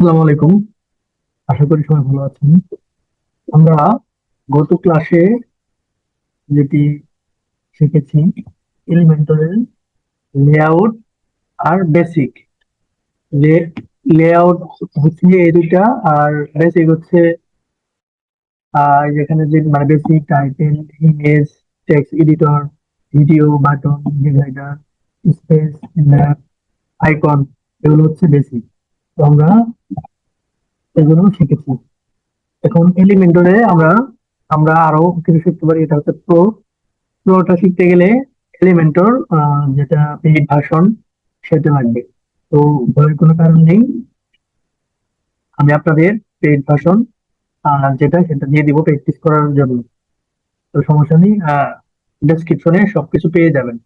আসসালামু আলাইকুম। আশা করি সবাই ভালো আছেন। আমরা গত ক্লাসে যেটি শিখেছি, এলিমেন্টারি, লেআউট আর বেসিক। লেআউট হচ্ছে এই দুইটা, আর বেসিক হচ্ছে যেখানে যে মানে basic title, image, text editor, video, button, divider, space, map, icon, এগুলো হচ্ছে বেসিক। তো আমরা এগুলো শিখেছি। এখন এলিমেন্টরে আমরা আমরা আরো কিছু শিখতে পারি, এটা হচ্ছে প্রো। প্রোটা শিখতে গেলে এলিমেন্টর যেটা পেইড ভার্সন সেটা লাগবে। তো ভয়ের কোনো কারণ নেই, আমি আপনাদের পেইড ভার্সন যেটা সেটা দিয়ে দিব প্র্যাকটিস করার জন্য। তো সমস্যা নেই, ডেসক্রিপশনে সবকিছু পেয়ে যাবেন।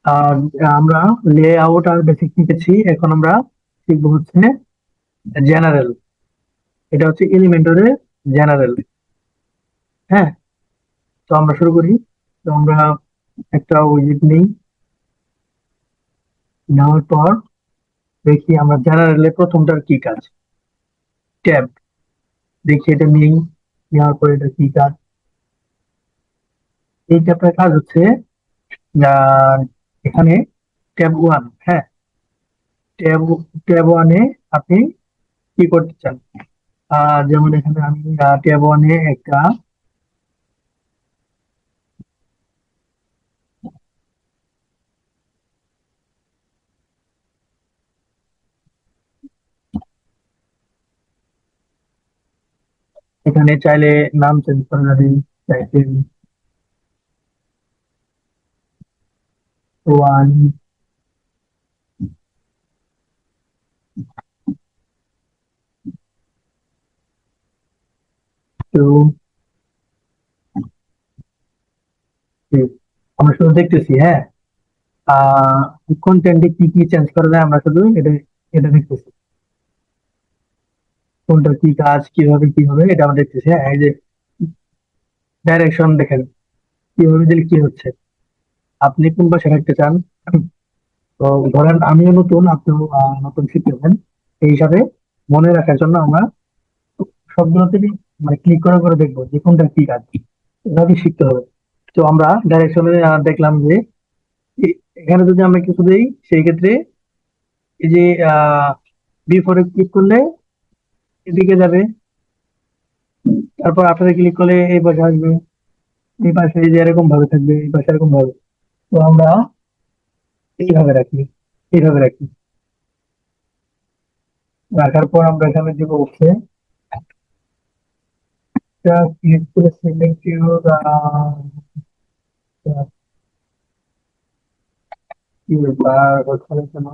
আর আমরা লে আউট আর বেসিক শিখেছি, এখন আমরা শিখবো হচ্ছে জেনারেল। এটা হচ্ছে এলিমেন্টরের জেনারেল। হ্যাঁ, তো আমরা শুরু করি। তো আমরা একটা উইজিট নিই, নেওয়ার পর দেখি আমরা জেনারেলে প্রথমটার কি কাজ। ট্যাব, দেখি এটা নিই, নেওয়ার পর এটা কি কাজ। এই ট্যাবটার কাজ হচ্ছে আহ, এখানে ট্যাব ওয়ান। হ্যাঁ, ট্যাব ট্যাব ওয়ানে আপনি কি করতে চান। যেমন এখানে আমি ট্যাব ওয়ানে একটা, এখানে চাইলে নাম চেঞ্জ করা যাবে। Title one, two, three. আমরা শুধু দেখতেছি। হ্যাঁ, কন্টেন্টে কি কি চেঞ্জ করা যায় আমরা শুধু এটা এটা দেখতেছি। কোনটা কি কাজ, কিভাবে কি হবে এটা আমরা দেখতেছি। হ্যাঁ, এই যে ডাইরেকশন দেখেন, কিভাবে দিলে কি হচ্ছে, আপনি কোন পাশে রাখতে চান। তো ধরেন আমিও নতুন, আপনিও নতুন শিখতেছেন, এই হিসাবে মনে রাখার জন্য আমরা সবগুলোতে মানে ক্লিক করে করে দেখবো যে কোনটা কি কাজ, এভাবে শিখতে হবে। তো আমরা ডাইরেকশনে দেখলাম যে এখানে যদি আমরা কিছু দিই, সেই ক্ষেত্রে এই যে বিফোরে ক্লিক করলে এদিকে যাবে, তারপর আপনারা ক্লিক করলে এই পাশে আসবে, এই পাশে এই যে এরকম ভাবে থাকবে, এই পাশে এরকম ভাবে। তো আমরা এইভাবে রাখি, এইভাবে রাখি। রাখার পর আমরা এখানে দিব হচ্ছে ক্লিক করে সিলেক্ট ইউর কি ব্যাপার হচ্ছে না কেন।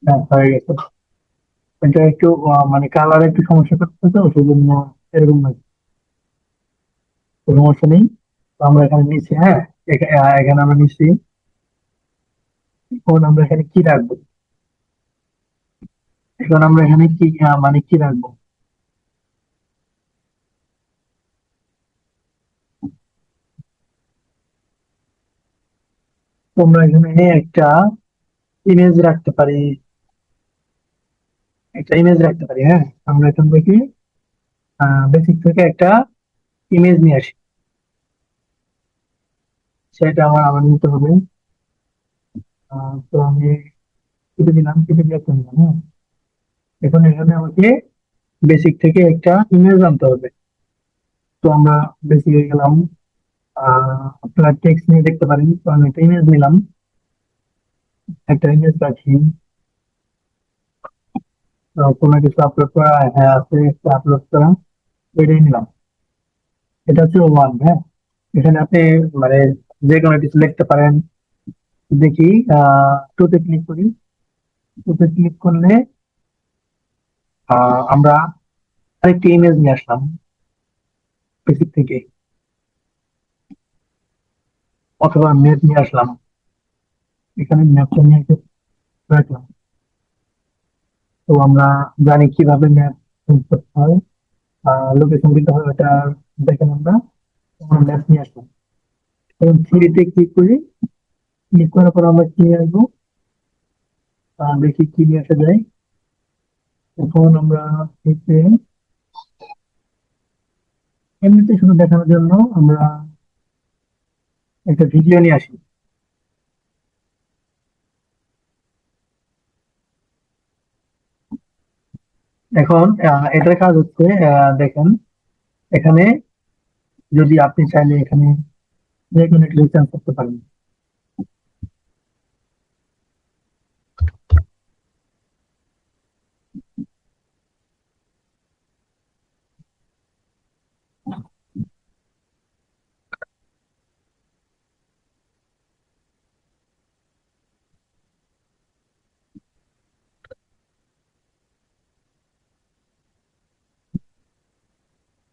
হ্যাঁ, হয়ে গেছে। এটা একটু মানে কালার একটু সমস্যা করতে, তো সেজন্য এরকম হয়। তো সমস্যা নেই। তো আমরা এখানে নিচ্ছি। হ্যাঁ, এখানে আমরা নিচ্ছি। এখন আমরা এখানে কি রাখবো, এখন আমরা এখানে কি মানে কি রাখবো। তোমরা এখানে একটা ইমেজ রাখতে পারি, একটা ইমেজ রাখতে পারি। হ্যাঁ, আমরা এখান থেকে বেসিক থেকে একটা ইমেজ নিয়ে আসি, সেটা আমার আবার নিতে হবে। তো আমি কেটে দিলাম, কেটে দিয়ে একটা নিলাম। হ্যাঁ, এখন এখানে আমাকে বেসিক থেকে একটা ইমেজ আনতে হবে। তো আমরা বেসিকে গেলাম, আপনারা টেক্সট নিয়ে দেখতে পারেন। তো আমি একটা ইমেজ নিলাম, একটা ইমেজ রাখি। তো কোনো কিছু আপলোড করা, হ্যাঁ আছে একটা আপলোড করা, এটাই নিলাম। এটা হচ্ছে ওয়ান। হ্যাঁ, এখানে আপনি মানে যে কোনো কিছু লিখতে পারেন। দেখি টুতে ক্লিক করি। টুতে ক্লিক করলে আমরা আরেকটি ইমেজ নিয়ে আসলাম বেসিক থেকে, অথবা ম্যাপ নিয়ে আসলাম। এখানে ম্যাপটা নিয়ে এসে রাখলাম। তো আমরা জানি কিভাবে ম্যাপ চেঞ্জ করতে হয়, লোকেশন দিতে হয়, ওটা দেখেন আমরা। আমরা ম্যাপ নিয়ে আসলাম। এবং থ্রিতে ক্লিক করি, ক্লিক করার পর আমরা কি নিয়ে আসবো, দেখি কি নিয়ে আসা যায়। এখন আমরা এতে এমনিতে শুধু দেখানোর জন্য আমরা একটা ভিডিও নিয়ে আসি। এখন এটার কাজ হচ্ছে, দেখেন এখানে যদি আপনি চাইলে এখানে যে কোনো একটা চেঞ্জ করতে পারেন।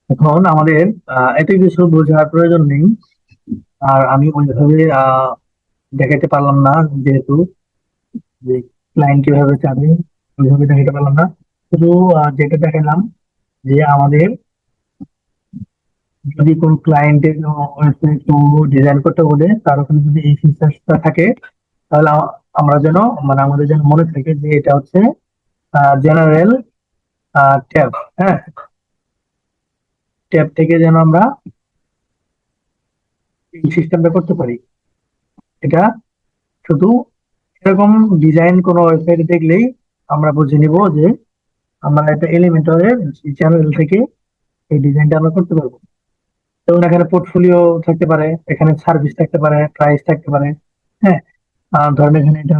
এখন আমাদের এত কিছু বোঝার প্রয়োজন নেই, আর আমি ওইভাবে দেখাতে পারলাম না, যেহেতু যে ক্লায়েন্ট কিভাবে চাবে ওইভাবে দেখাতে পারলাম না। শুধু যেটা দেখালাম যে আমাদের যদি কোন ক্লায়েন্টের ওয়েবসাইট ডিজাইন করতে বলে, তার ওখানে যদি এই ফিচার্সটা থাকে, তাহলে আমরা যেন, মানে আমাদের যেন মনে থাকে যে এটা হচ্ছে জেনারেল ট্যাব। হ্যাঁ, ট্যাব থেকে যেন আমরা এই সিস্টেমটা করতে পারি। এটা শুধু এরকম ডিজাইন কোনো ওয়েবসাইটে দেখলেই আমরা বুঝে নিব যে আমরা একটা এলিমেন্টরের চ্যানেল থেকে এই ডিজাইনটা আমরা করতে পারবো। যেমন এখানে পোর্টফোলিও থাকতে পারে, এখানে সার্ভিস থাকতে পারে, প্রাইস থাকতে পারে। হ্যাঁ, ধরেন এখানে এটা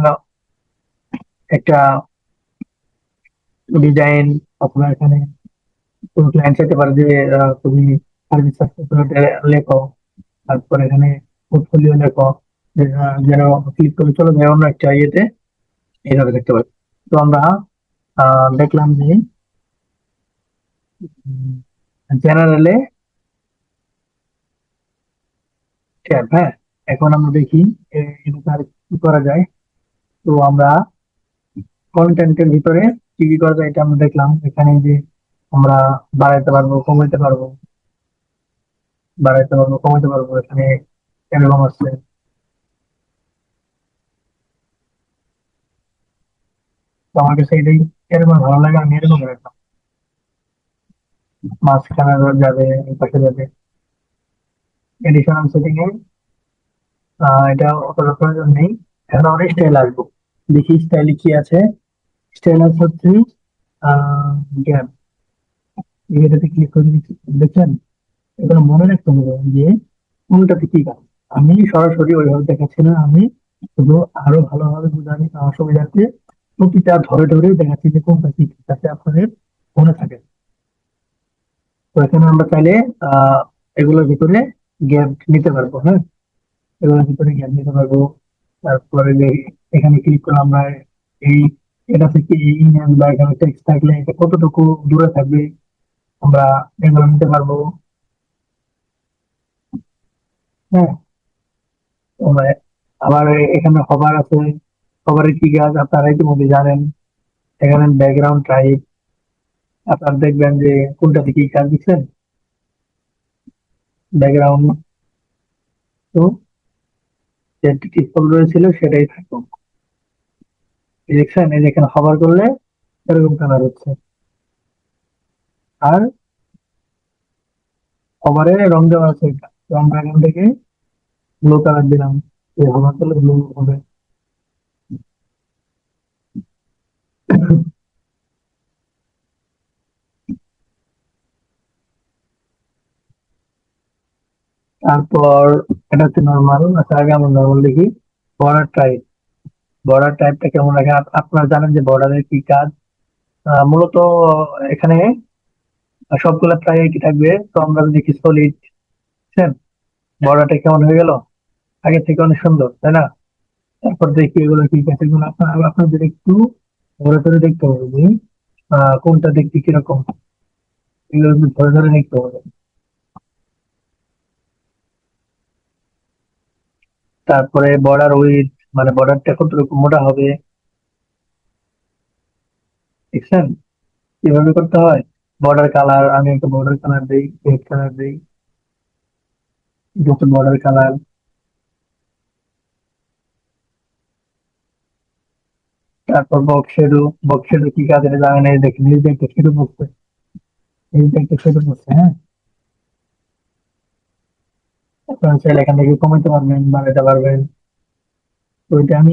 একটা ডিজাইন, অথবা এখানে কোনো ক্লায়েন্ট চাইতে পারে যে তুমি সার্ভিস লেখো, তারপর এখানে পোর্টফোলিও লেখো, যেন ক্লিক করে চলে যায় অন্য একটা ইয়েতে, এইভাবে দেখতে পারি। তো আমরা দেখলাম যে জেনারেলে ট্যাব। হ্যাঁ, এখন আমরা দেখি এটা আর কি করা যায়। তো আমরা কন্টেন্টের ভিতরে কি কি করা যায় এটা আমরা দেখলাম। এখানে যে আমরা বাড়াইতে পারবো, কমাইতে পারবো, বাড়াইতে পারবো, কমাইতে পারবো, এখানে এরকম আছে। তো আমার কাছে এটাই এরকম ভালো লাগে, আমি এরকম রাখলাম। মাঝখানে যাবে, এই পাশে যাবে। এডিশনাল সেটিং এ এটা অতটা প্রয়োজন নেই। এখন আমরা স্টাইল আসবো, দেখি স্টাইলে কি আছে। স্টাইল আছে হচ্ছে গ্যাপ, এটাতে ক্লিক করে দিচ্ছি। দেখছেন, এগুলো মনে রাখতে হবে যে কোনটাতে কি কাজ। আমি সরাসরি ওইভাবে দেখাচ্ছি না, আমি শুধু আরো ভালোভাবে বোঝার সুবিধার্থে প্রতিটা ধরে ধরে দেখাচ্ছি যে কোনটা কি কাজ, যাতে আপনাদের মনে থাকে। তো এখানে আমরা চাইলে আহ এগুলোর ভিতরে গ্যাপ নিতে পারবো। হ্যাঁ, এগুলোর ভিতরে গ্যাপ নিতে পারবো। তারপরে যে এখানে ক্লিক করলে আমরা এই এটা থেকে এই ইমেল বা এখানে টেক্সট থাকলে এটা কতটুকু দূরে থাকবে আমরা এগুলো নিতে পারবো। হ্যাঁ, তোমরা আবার এখানে হবার আছে, হবারের কি কাজ আপনারা ইতিমধ্যে জানেন। এখানে ব্যাকগ্রাউন্ড টাইপ, আপনারা দেখবেন যে কোনটাতে কি কাজ দিচ্ছেন। ব্যাকগ্রাউন্ড তো যেটি ডিফল্ট রয়েছিল সেটাই থাকবে। এই দেখছেন, এই যে এখানে হবার করলে এরকম কালার হচ্ছে। আর হবারে রং দেওয়া আছে, এটা তো আমরা এখান থেকে ব্লু কালার দিলাম, এই হবার করলে ব্লু হবে। তারপর এটা হচ্ছে নর্মাল। আচ্ছা, আগে আমরা নর্মাল দেখি। বর্ডার টাইপ, বর্ডার টাইপটা কেমন রাখে? আপনারা জানেন যে বর্ডারের কি কাজ। মূলত এখানে সবগুলা প্রায় একই থাকবে। তো আমরা যদি দেখি সলিড, বর্ডারটা কেমন হয়ে গেল, আগে থেকে অনেক সুন্দর, তাই না? তারপর দেখি এগুলো কি আছে, এগুলো আপনাদের একটু ধরে ধরে দেখতে হবে যে কোনটা দেখতে কিরকম, এগুলো একটু ধরে ধরে দেখতে হবে। তারপরে বর্ডার উইথ, মানে বর্ডারটা কতটুকু মোটা হবে, দেখছেন কিভাবে করতে হয়। বর্ডার কালার, আমি একটা বর্ডার কালার দিই, রেড কালার দিই। এটা হচ্ছে বর্ডার কালার। তারপর বক্স শেডো কি কাজে জানেন, এই দেখেন এই যে একটা শেডো পড়ছে, এই যে একটা শেডো পড়ছে, হ্যাঁ। আপনারা চাইলে এখান থেকে কমাতে পারবেন, বাড়াতে পারবেন। তো এটা আমি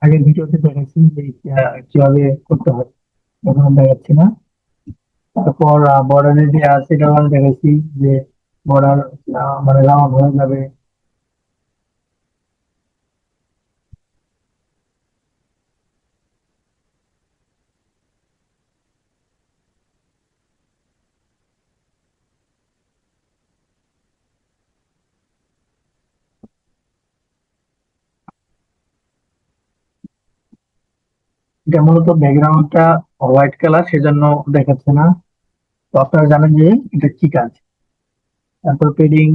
আগের ভিডিওতে দেখাচ্ছি যে কিভাবে করতে হয়, এখন আর দেখাচ্ছি না। তারপর বর্ডারের যে আছে সেটাও আমি দেখাচ্ছি যে বর্ডার মানে রাউন্ড হয়ে যাবে। এটা মূলত ব্যাকগ্রাউন্ডটা হোয়াইট কালার, সেজন্য দেখাচ্ছে না। তো আপনারা জানেন যে এটা কি কাজ। তারপর পেডিং,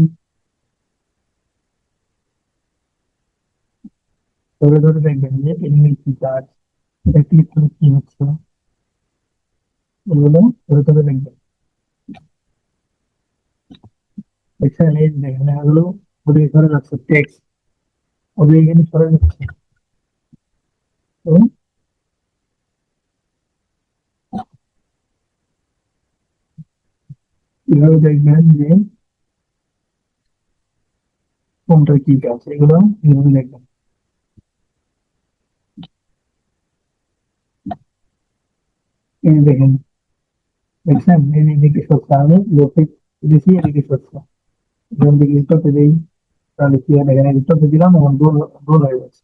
ধরে ধরে দেখবেন যে পেডিং এর কি কাজ, এটা ক্লিক করে কি হচ্ছে, এগুলো ধরে ধরে দেখবেন। দেখছেন, এই যে দেখেন এগুলো ওদিকে সরে যাচ্ছে, টেক্সট ওদিকে এখানে সরে যাচ্ছে। তো কিভাবে দেখবেন যে কোনটার কি কাজ, এগুলো এইভাবে দেখবেন। এই যে দেখেন, দেখছেন এই যে এদিকে সরছে, আমি লোকে দিছি এদিকে সরছে, এখান থেকে স্টপে দিই, তাহলে কি হয় দেখেন, স্টপে দিলাম এবং গোল গোল হয়ে যাচ্ছে।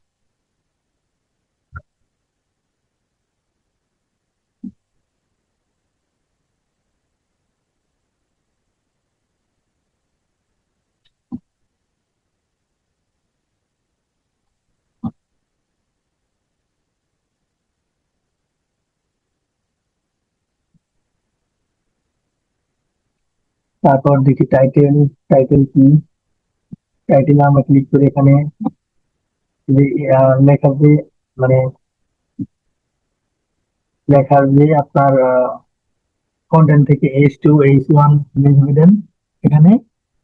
তারপর দেখি টাইটেল, টাইটেল কি, টাইটেলে আমরা ক্লিক করে এখানে যে লেখার যে মানে লেখার যে আপনার কন্টেন্ট থেকে H2 H1 লিখে দেন। এখানে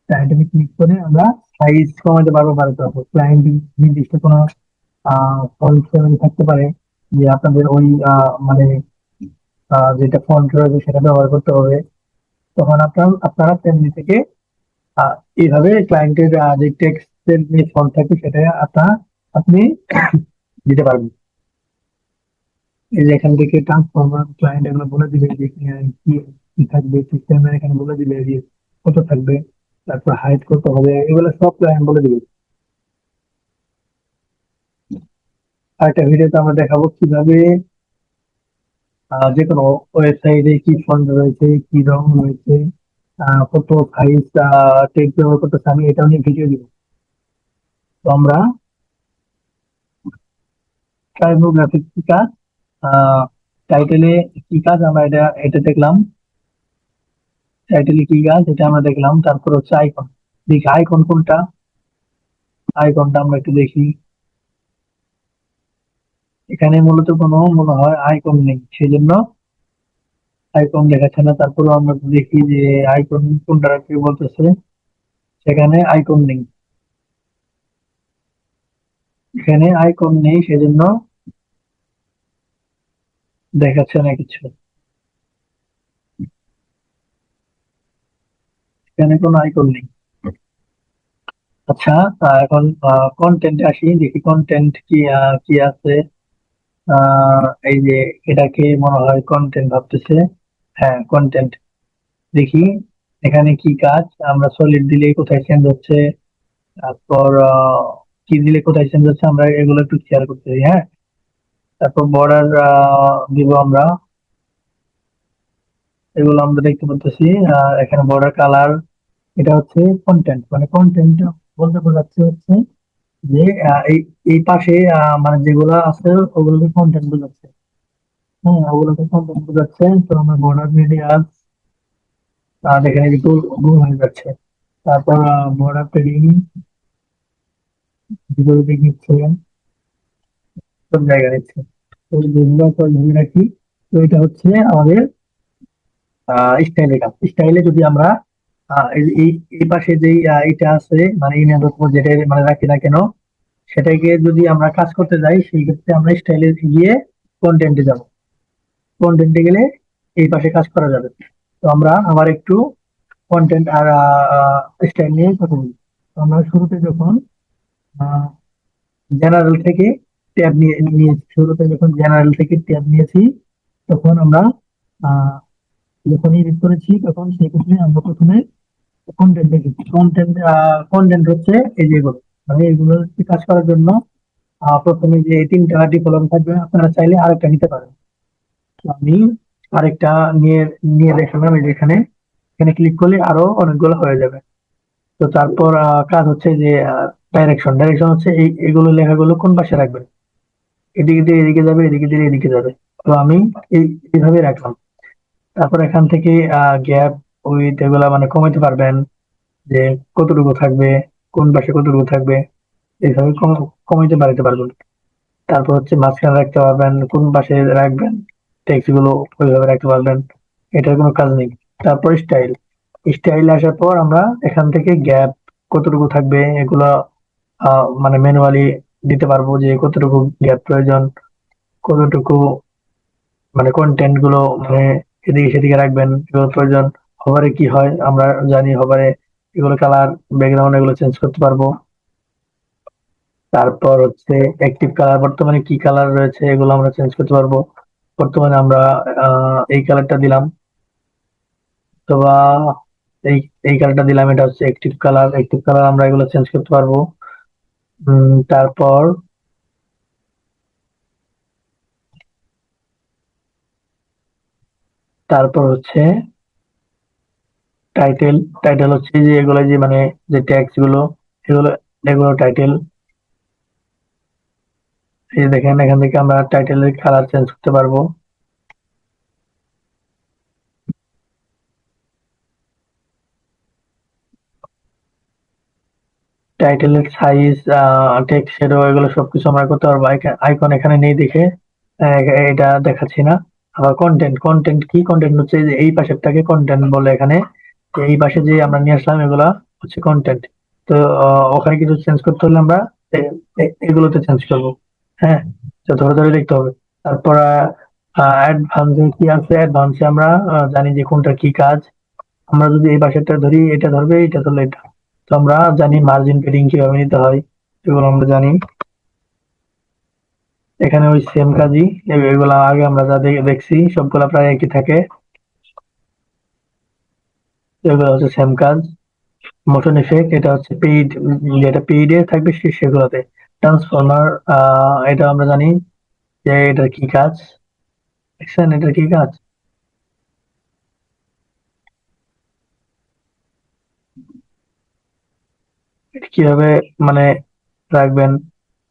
টাইটেলে ক্লিক করে আমরা সাইজ কমাতে পারবো, বাড়াতে পারবো। ক্লায়েন্ট নির্দিষ্ট কোনো ফন্ট ফ্যামিলি থাকতে পারে যে আপনাদের ওই মানে যেটা ফন্ট রয়েছে সেটা ব্যবহার করতে হবে। তখন আপনারা ফ্যামিলি থেকে আহ, এইভাবে ক্লায়েন্টের যে টেক্সটের যে ফন্ট থাকে সেটা আপনি দিতে পারবেন। এই যে এখান থেকে ট্রান্সফরমার ক্লায়েন্ট এগুলো বলে দিবে যে কি কি থাকবে, সিস্টেমের এখানে বলে দিবে যে কত থাকবে, তারপর হাইড করতে হবে, এগুলো সব ক্লায়েন্ট বলে দিবে। আর একটা ভিডিওতে আমরা দেখাবো কিভাবে যে কোনো ওয়েবসাইটে কি ফন্ট রয়েছে, কি রং রয়েছে, কত সাইজ টেক্সট ব্যবহার করতেছে, আমি এটাও নিয়ে ভিডিও দিব। তো আমরা টাইপোগ্রাফিক কি কাজ, টাইটেলে কি কাজ আমরা এটা এটা দেখলাম। টাইটেলে কি কাজ এটা আমরা দেখলাম। তারপর হচ্ছে আইকন, দেখি আইকন কোনটা, আইকনটা আমরা একটু দেখি। এখানে মূলত কোনো মনে হয় আইকন নেই, সেজন্য আইকন দেখাচ্ছে না। তারপরে আমরা দেখি যে আইকন কোনটা কি বলতেছে, সেখানে আইকন নেই, এখানে আইকন নেই সেজন্য দেখাচ্ছে না কিছু, এখানে কোনো আইকন নেই। আচ্ছা, এখন কন্টেন্টে আসি, দেখি কন্টেন্ট কি কি আছে। এই যে এটাকে মনে হয় কন্টেন্ট ভাবতেছে, হ্যাঁ কন্টেন্ট। দেখি এখানে কি কাজ, আমরা সলিড দিলে কোথায় চেঞ্জ হচ্ছে, তারপর কি দিলে কোথায় চেঞ্জ হচ্ছে, আমরা এগুলো একটু শেয়ার করতেছি, হ্যাঁ। তারপর বর্ডার দিব আমরা, এগুলো আমরা দেখতে পাচ্ছি। এখানে বর্ডার কালার, এটা হচ্ছে কন্টেন্ট, মানে কন্টেন্ট বলতে বোঝাচ্ছে হচ্ছে যে এই এই পাশে মানে যেগুলো আছে ওগুলোকে কন্টেন্ট বোঝাচ্ছে, হ্যাঁ ওগুলোকে কন্টেন্ট বোঝাচ্ছে। তো আমরা বর্ডার মিডিয়া এখানে কিন্তু গুণ হয়ে যাচ্ছে। তারপর বর্ডার পেডিং ভিতরে নিচ্ছে, সব জায়গায় নিচ্ছে। তো যেগুলো তো ধরে রাখি। তো এটা হচ্ছে আমাদের স্টাইলের কাজ। স্টাইলে যদি আমরা এই এই এই পাশে যেই এটা আছে মানে ইমেজ যেটা মানে রাখি না কেন, সেটাকে যদি আমরা কাজ করতে যাই সেই ক্ষেত্রে আমরা স্টাইলে গিয়ে কন্টেন্টে যাব। কন্টেন্টে গেলে এই পাশে কাজ করা যাবে। তো আমরা আবার একটু কন্টেন্ট আর স্টাইল নিয়ে কথা বলি। তো আমরা শুরুতে যখন জেনারেল থেকে ট্যাব নিয়েছি, শুরুতে যখন জেনারেল থেকে ট্যাব নিয়েছি, তখন আমরা আহ, যখন এডিট করেছি তখন সেই ক্ষেত্রে আমরা প্রথমে কন্টেন্ট দেখেছি। কন্টেন্ট হচ্ছে এই যেগুলো, মানে এগুলো কাজ করার জন্য প্রথমে যে তিনটা ডিকলম থাকবে, আপনারা চাইলে আরেকটা নিতে পারেন। তো আমি আরেকটা নিয়ে নিয়ে দেখালাম, এই যে এখানে এখানে ক্লিক করলে আরো অনেকগুলো হয়ে যাবে। তো তারপর কাজ হচ্ছে যে ডাইরেকশন। ডাইরেকশন হচ্ছে এইগুলো লেখাগুলো কোন পাশে রাখবেন, এদিকে দিয়ে এদিকে যাবে, এদিকে দিয়ে এদিকে যাবে। তো আমি এই এইভাবে রাখলাম। তারপর এখান থেকে গ্যাপ উইথ এগুলা মানে কমাতে পারবেন, যে কতটুকু থাকবে, কোন পাশে কতটুকু থাকবে, এইভাবে কমাইতে বাড়াইতে পারবেন। তারপর হচ্ছে মাঝখানে রাখতে পারবেন, কোন পাশে রাখবেন টেক্সট গুলো ওইভাবে রাখতে পারবেন, এটার কোনো কাজ নেই। তারপর স্টাইল। স্টাইল আসার পর আমরা এখান থেকে গ্যাপ কতটুকু থাকবে এগুলো মানে ম্যানুয়ালি দিতে পারবো, যে কতটুকু গ্যাপ প্রয়োজন, কতটুকু মানে কন্টেন্ট গুলো মানে এদিকে সেদিকে রাখবেন, এগুলো প্রয়োজন। হভারে কি হয় আমরা জানি, হভারে এগুলো কালার, ব্যাকগ্রাউন্ড এগুলো চেঞ্জ করতে পারবো। তারপর হচ্ছে অ্যাক্টিভ কালার, বর্তমানে কি কালার রয়েছে এগুলো আমরা চেঞ্জ করতে পারবো। বর্তমানে আমরা এই কালারটা দিলাম, অথবা এই এই কালারটা দিলাম, এটা হচ্ছে অ্যাক্টিভ কালার। অ্যাক্টিভ কালার আমরা এগুলো চেঞ্জ করতে পারবো। তারপর তারপর হচ্ছে টাইটেল। টাইটেল হচ্ছে যে এগুলো যে মানে যে ট্যাক্স গুলো, এগুলো এগুলো টাইটেল। এই যে দেখেন এখান থেকে আমরা টাইটেলের কালার চেঞ্জ করতে পারবো। টাইটেলের সাইজ, টেক্সট শ্যাডো এগুলো সবকিছু আমরা করতে পারবো। আইকন এখানে নেই দেখে এটা দেখাচ্ছি না। আবার কন্টেন্ট। কন্টেন্ট কি? কন্টেন্ট হচ্ছে যে এই পাশেরটাকে কন্টেন্ট বলে এখানে। তো এই পাশে যে আমরা নিয়ে আসলাম এগুলা হচ্ছে কন্টেন্ট। তো ওখানে কিছু চেঞ্জ করতে হলে আমরা এগুলোতে চেঞ্জ করবো। হ্যাঁ, তো ধরে ধরে দেখতে হবে। তারপর অ্যাডভান্সে কি আছে? অ্যাডভান্সে আমরা জানি যে কোনটা কি কাজ। আমরা যদি এই পাশেরটা ধরি, এটা ধরবে, এটা ধরলে এটা। তো আমরা জানি মার্জিন পেডিং কিভাবে নিতে হয়, এগুলো আমরা জানি। এখানে ওই সেম কাজই, এগুলো আগে আমরা যা দেখছি সবগুলা প্রায় একই থাকে। এগুলো হচ্ছে সেম কাজ। মোশন ইফেক্ট এটা হচ্ছে পেইড, যেটা পেইড এ থাকবে সেগুলোতে। ট্রান্সফর্মার, এটা আমরা জানি যে এটার কি কাজ। দেখছেন এটার কি কাজ? এটা কিভাবে মানে রাখবেন,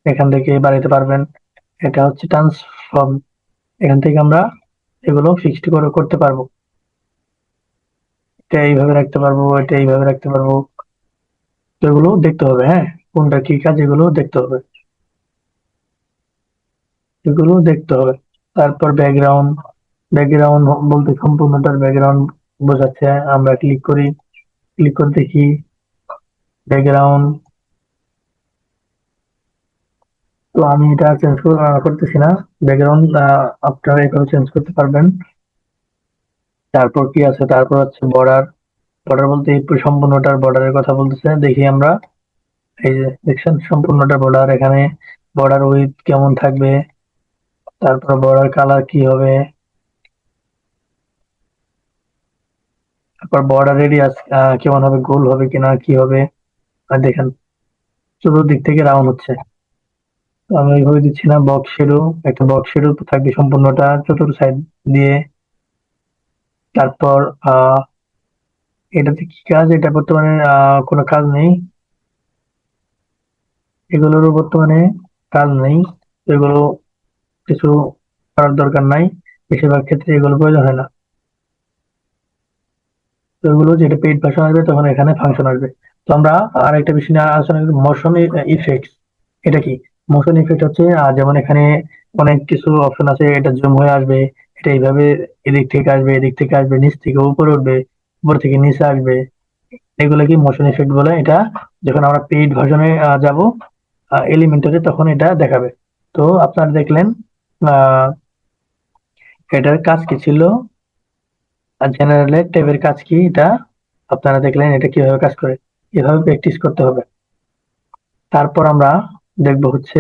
এখান থেকে বাড়াইতে পারবেন। এটা হচ্ছে ট্রান্সফর্ম, এখান থেকে আমরা এগুলো ফিক্সড করে করতে পারবো। এটা এইভাবে রাখতে পারবো, এটা এইভাবে রাখতে পারবো। তো এগুলো দেখতে হবে, হ্যাঁ, কোনটা কি কাজ এগুলো দেখতে হবে, এগুলো দেখতে হবে। তারপর ব্যাকগ্রাউন্ড। ব্যাকগ্রাউন্ড বলতে সম্পূর্ণটার ব্যাকগ্রাউন্ড বোঝাচ্ছে। আমরা ক্লিক করি, ক্লিক করে দেখি ব্যাকগ্রাউন্ড। তো আমি এটা চেঞ্জ করতেছি না। ব্যাকগ্রাউন্ড আপনারা এভাবে চেঞ্জ করতে পারবেন। তারপর কি আছে? তারপর হচ্ছে বর্ডার। বর্ডার বলতে এই সম্পূর্ণটার বর্ডারের কথা বলতেছে, দেখি আমরা। এই যে দেখছেন সম্পূর্ণটা বর্ডার, এখানে বর্ডার উইথ কেমন থাকবে, তারপর বর্ডার কালার কি হবে, তারপর বর্ডার রেডিয়াস কেমন হবে, গোল হবে কিনা, কি হবে। আর দেখেন চতুর্দিক থেকে রাউন্ড হচ্ছে। তো আমি ওইভাবে দিচ্ছি না, বক্স শেডো। একটা বক্স শেডো থাকবে সম্পূর্ণটা চতুর্থ সাইড দিয়ে। তারপর এটাতে কি কাজ? এটা বর্তমানে কোনো কাজ নেই, এগুলোরও বর্তমানে কাজ নেই। তো এগুলো কিছু করার দরকার নাই, বেশিরভাগ ক্ষেত্রে এগুলো প্রয়োজন হয় না। তো এগুলো যেটা পেইড ভার্সন আসবে তখন এখানে ফাংশন আসবে। তো আমরা আর একটা বিষয় নিয়ে আলোচনা করি, মোশন ইফেক্টস। এটা কি? মোশন ইফেক্ট হচ্ছে যেমন এখানে অনেক কিছু অপশন আছে, এটা জুম হয়ে আসবে, এটা এইভাবে এদিক থেকে আসবে, এদিক থেকে আসবে, নিচ থেকে উপরে উঠবে, উপর থেকে নিচে আসবে। এগুলো কি মোশন ইফেক্ট বলে। এটা যখন আমরা পেইড ভার্সনে যাব এলিমেন্টারে, তখন এটা দেখাবে। তো আপনারা দেখলেন আহ, এটার কাজ কি ছিল, আর জেনারেলের ট্যাবের কাজ কি, এটা আপনারা দেখলেন এটা কিভাবে কাজ করে। এভাবে প্র্যাকটিস করতে হবে। তারপর আমরা দেখবো হচ্ছে,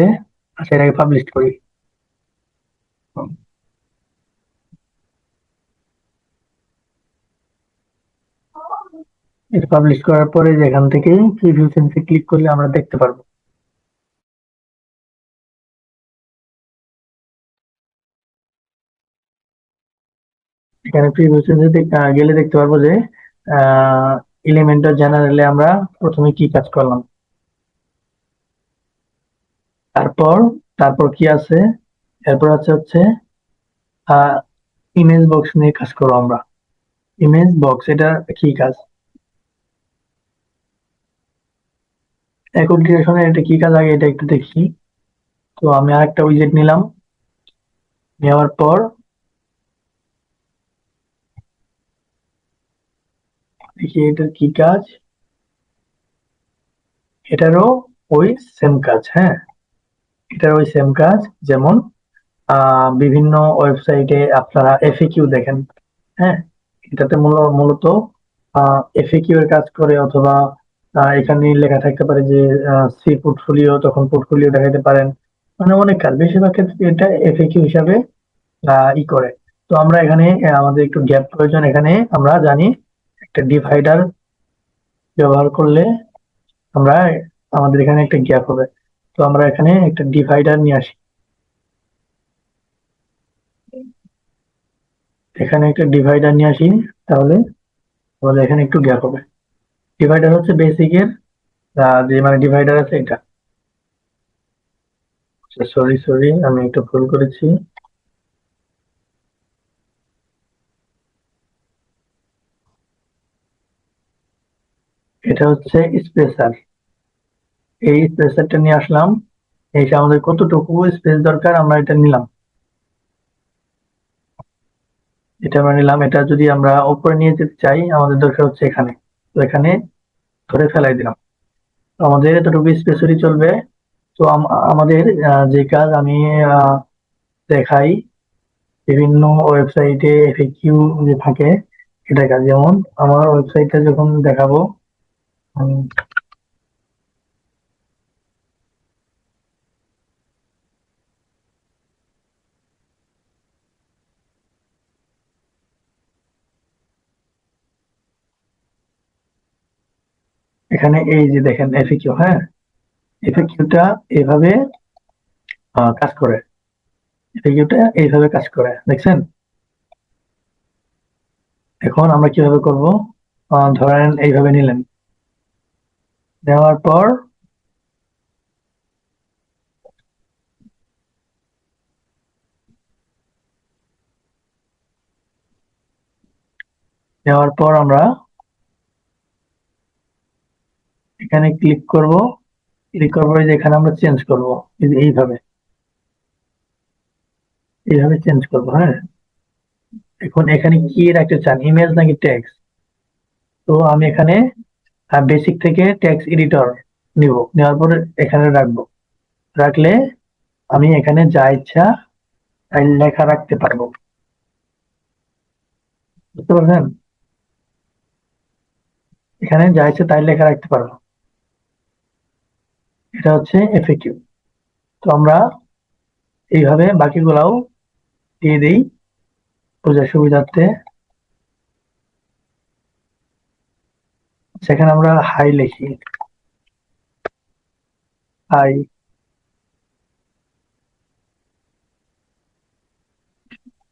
আচ্ছা এটাকে পাবলিশ করি। এটা পাবলিশ করার পরে যেখান থেকে প্রিভিউ সেন্সে ক্লিক করলে আমরা দেখতে পারবো। এখানে প্রিভিউ সেন্সে গেলে দেখতে পারবো যে এলিমেন্টার জেনারেলে আমরা প্রথমে কি কাজ করলাম। তারপর তারপর কি আছে, এরপর আছে হচ্ছে ইমেজ বক্স নিয়ে কাজ করবো আমরা। ইমেজ বক্স এটা কি কাজ, একক ডিরেকশনে এটা কি কাজ আগে এটা একটু দেখি। তো আমি আরেকটা উইজেট নিলাম, নেওয়ার পর দেখি এটার কি কাজ। এটারও ওই সেম কাজ, হ্যাঁ, এটার ওই সেম কাজ। যেমন বিভিন্ন ওয়েবসাইটে আপনারা এফএকিউ দেখেন, হ্যাঁ, এটাতে মূলত এফএকিউ এর কাজ করে, অথবা এখানে লেখা থাকতে পারে যে সি পোর্টফোলিও, তখন পোর্টফোলিও দেখাতে পারেন। মানে অনেক কাজ, বেশিরভাগ ক্ষেত্রে এটা এফএকিউ হিসাবে ই করে। তো আমরা এখানে আমাদের একটু গ্যাপ প্রয়োজন, এখানে আমরা জানি একটা ডিভাইডার ব্যবহার করলে আমরা আমাদের এখানে একটা গ্যাপ হবে। তো আমরা এখানে একটা ডিভাইডার নিয়ে আসি, এখানে একটা ডিভাইডার নিয়ে আসি, তাহলে আমাদের এখানে একটু গ্যাপ হবে। ডিভাইডার হচ্ছে বেসিকের যে মানে ডিভাইডার আছে এটা। সরি সরি, আমি একটু ভুল করেছি। এটা হচ্ছে স্পেসার। এই স্পেসারটা নিয়ে আসলাম, এইটা আমাদের কতটুকু স্পেস দরকার আমরা এটা নিলাম, এটা আমরা নিলাম। এটা যদি আমরা উপরে নিয়ে যেতে চাই আমাদের দরকার হচ্ছে এখানে, তো এখানে ধরে ফেলাই দিলাম। তো আমাদের এতটুকু স্পেসই চলবে। তো আমাদের যে কাজ আমি আহ, দেখাই বিভিন্ন ওয়েবসাইটে এফএকিউ যে থাকে, এটা কাজ। যেমন আমার ওয়েবসাইটে যখন দেখাবো, উম, এখানে এই যে দেখেন এফএকিউ, হ্যাঁ, এফএকিউটা এইভাবে কাজ করে, এফএকিউটা এইভাবে কাজ করে, দেখছেন। এখন আমরা কিভাবে করব, ধরেন এইভাবে নিলেন, নেওয়ার পর আমরা এখানে ক্লিক করব, ক্লিক করার পরে যে এখানে আমরা চেঞ্জ করব, এই যে এইভাবে, এইভাবে চেঞ্জ করব, হ্যাঁ। এখন এখানে কি রাখতে চান, ইমেজ নাকি টেক্সট? তো আমি এখানে বেসিক থেকে টেক্সট এডিটর নিব, নেওয়ার পরে এখানে রাখবো। রাখলে আমি এখানে যা ইচ্ছা তাই লেখা রাখতে পারবো, বুঝতে পারছেন। এখানে যা ইচ্ছা তাই লেখা রাখতে পারবো। এটা হচ্ছে এফএকিউ। তো আমরা এইভাবে বাকিগুলাও দিয়ে দিই বোঝার সুবিধার্থে। সেখানে আমরা হাই লিখি, হাই,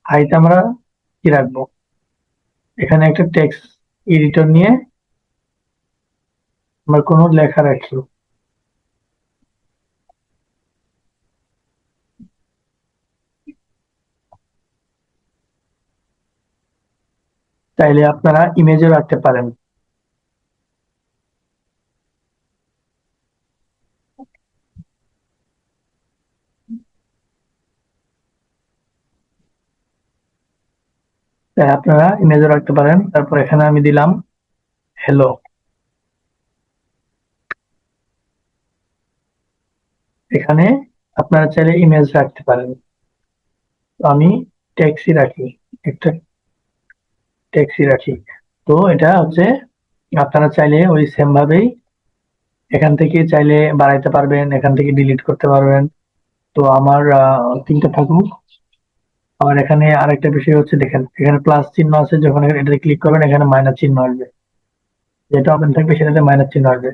হাইতে আমরা কি রাখবো, এখানে একটা টেক্সট এডিটর নিয়ে আমরা কোনো লেখা রাখি। চাইলে আপনারা ইমেজও রাখতে পারেন। তাই আপনারা ইমেজও রাখতে পারেন। তারপর এখানে আমি দিলাম হ্যালো। এখানে আপনারা চাইলে ইমেজ রাখতে পারেন। তো আমি ট্যাক্সি রাখি, একটা ট্যাক্সি রাখি। তো এটা হচ্ছে আপনারা চাইলে ওই সেম ভাবেই এখান থেকে চাইলে বাড়াইতে পারবেন, এখান থেকে ডিলিট করতে পারবেন। তো আমার তিনটা থাকুক। আর এখানে আরেকটা বিষয় হচ্ছে, দেখেন এখানে প্লাস চিহ্ন আছে, যখন এটাতে ক্লিক করবেন এখানে মাইনাস চিহ্ন আসবে, যেটা ওপেন থাকবে সেটাতে মাইনাস চিহ্ন আসবে।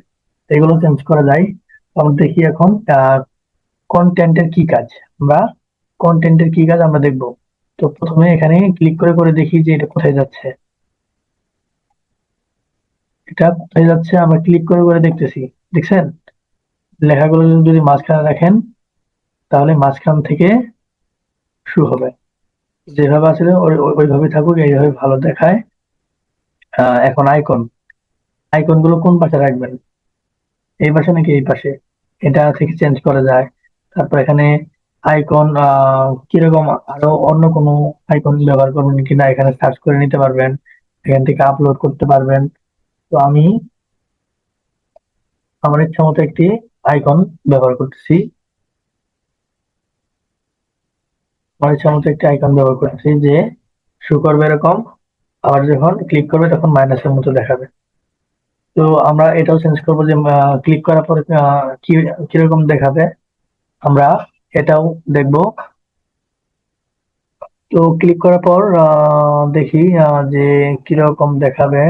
এগুলো চেঞ্জ করা যায়। আমরা দেখি এখন কন্টেন্টের কি কাজ। আমরা কন্টেন্টের কি কাজ আমরা দেখব। তো প্রথমে এখানে ক্লিক করে করে দেখি যে এটা কোথায় যাচ্ছে। এটা কোথায় যাচ্ছে আমরা ক্লিক করে করে দেখতেছি। দেখছেন লেখাগুলো যদি মাঝখানে রাখেন তাহলে মাঝখান থেকে শুরু হবে। যেভাবে আছে ওইভাবে থাকুক, এইভাবে ভালো দেখায়। এখন আইকন, আইকন গুলো কোন পাশে রাখবেন, এই পাশে নাকি এই পাশে, এটা থেকে চেঞ্জ করা যায়। তারপর এখানে আইকন কিরকম আরো অন্য কোনো আইকন ব্যবহার করবেন কিনা এখানে সার্চ করে নিতে পারবেন, এখান থেকে আপলোড করতে পারবেন। তো আমি আমার ইচ্ছা মতো একটি আইকন ব্যবহার করতেছি, আমার ইচ্ছা মতো একটি আইকন ব্যবহার করতেছি যে শো করবে এরকম, আবার যখন ক্লিক করবে তখন মাইনাসের মতো দেখাবে। তো আমরা এটাও চেঞ্জ করবো যে ক্লিক করার পরে কি কিরকম দেখাবে, আমরা এটাও দেখবো। তো ক্লিক করার পর দেখি যে কিরকম দেখাবে।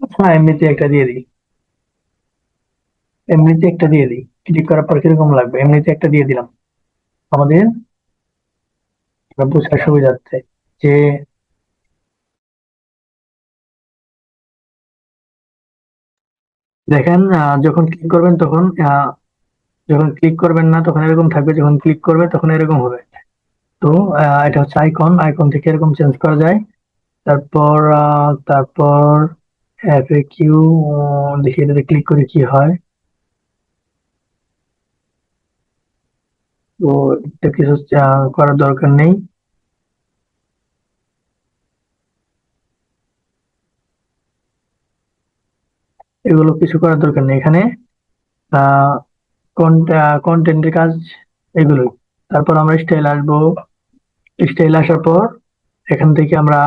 আচ্ছা এমনিতে একটা দিয়ে দিই, এমনিতে একটা দিয়ে দিই, ক্লিক করার পর কিরকম লাগবে এমনিতে একটা দিয়ে দিলাম। আমাদের বোঝার সুবিধার্থে যে দেখেন যখন ক্লিক করবেন তখন যখন ক্লিক করবেন না তখন এরকম থাকবে, যখন ক্লিক করবে তখন এরকম হবে। তো এটা হচ্ছে আইকন, আইকন থেকে এরকম চেঞ্জ করা যায়। তারপর এফএকিউ, দেখি এটাতে ক্লিক করে কি হয়। তো এটা কিছু করার দরকার নেই। এগুলো কিছু করার দরকার নেই এখানে। আহ কন্টেন্টের কাজ এগুলোই। তারপর আমরা স্টাইল আসবো, স্টাইল আসার পর এখান থেকে আমরা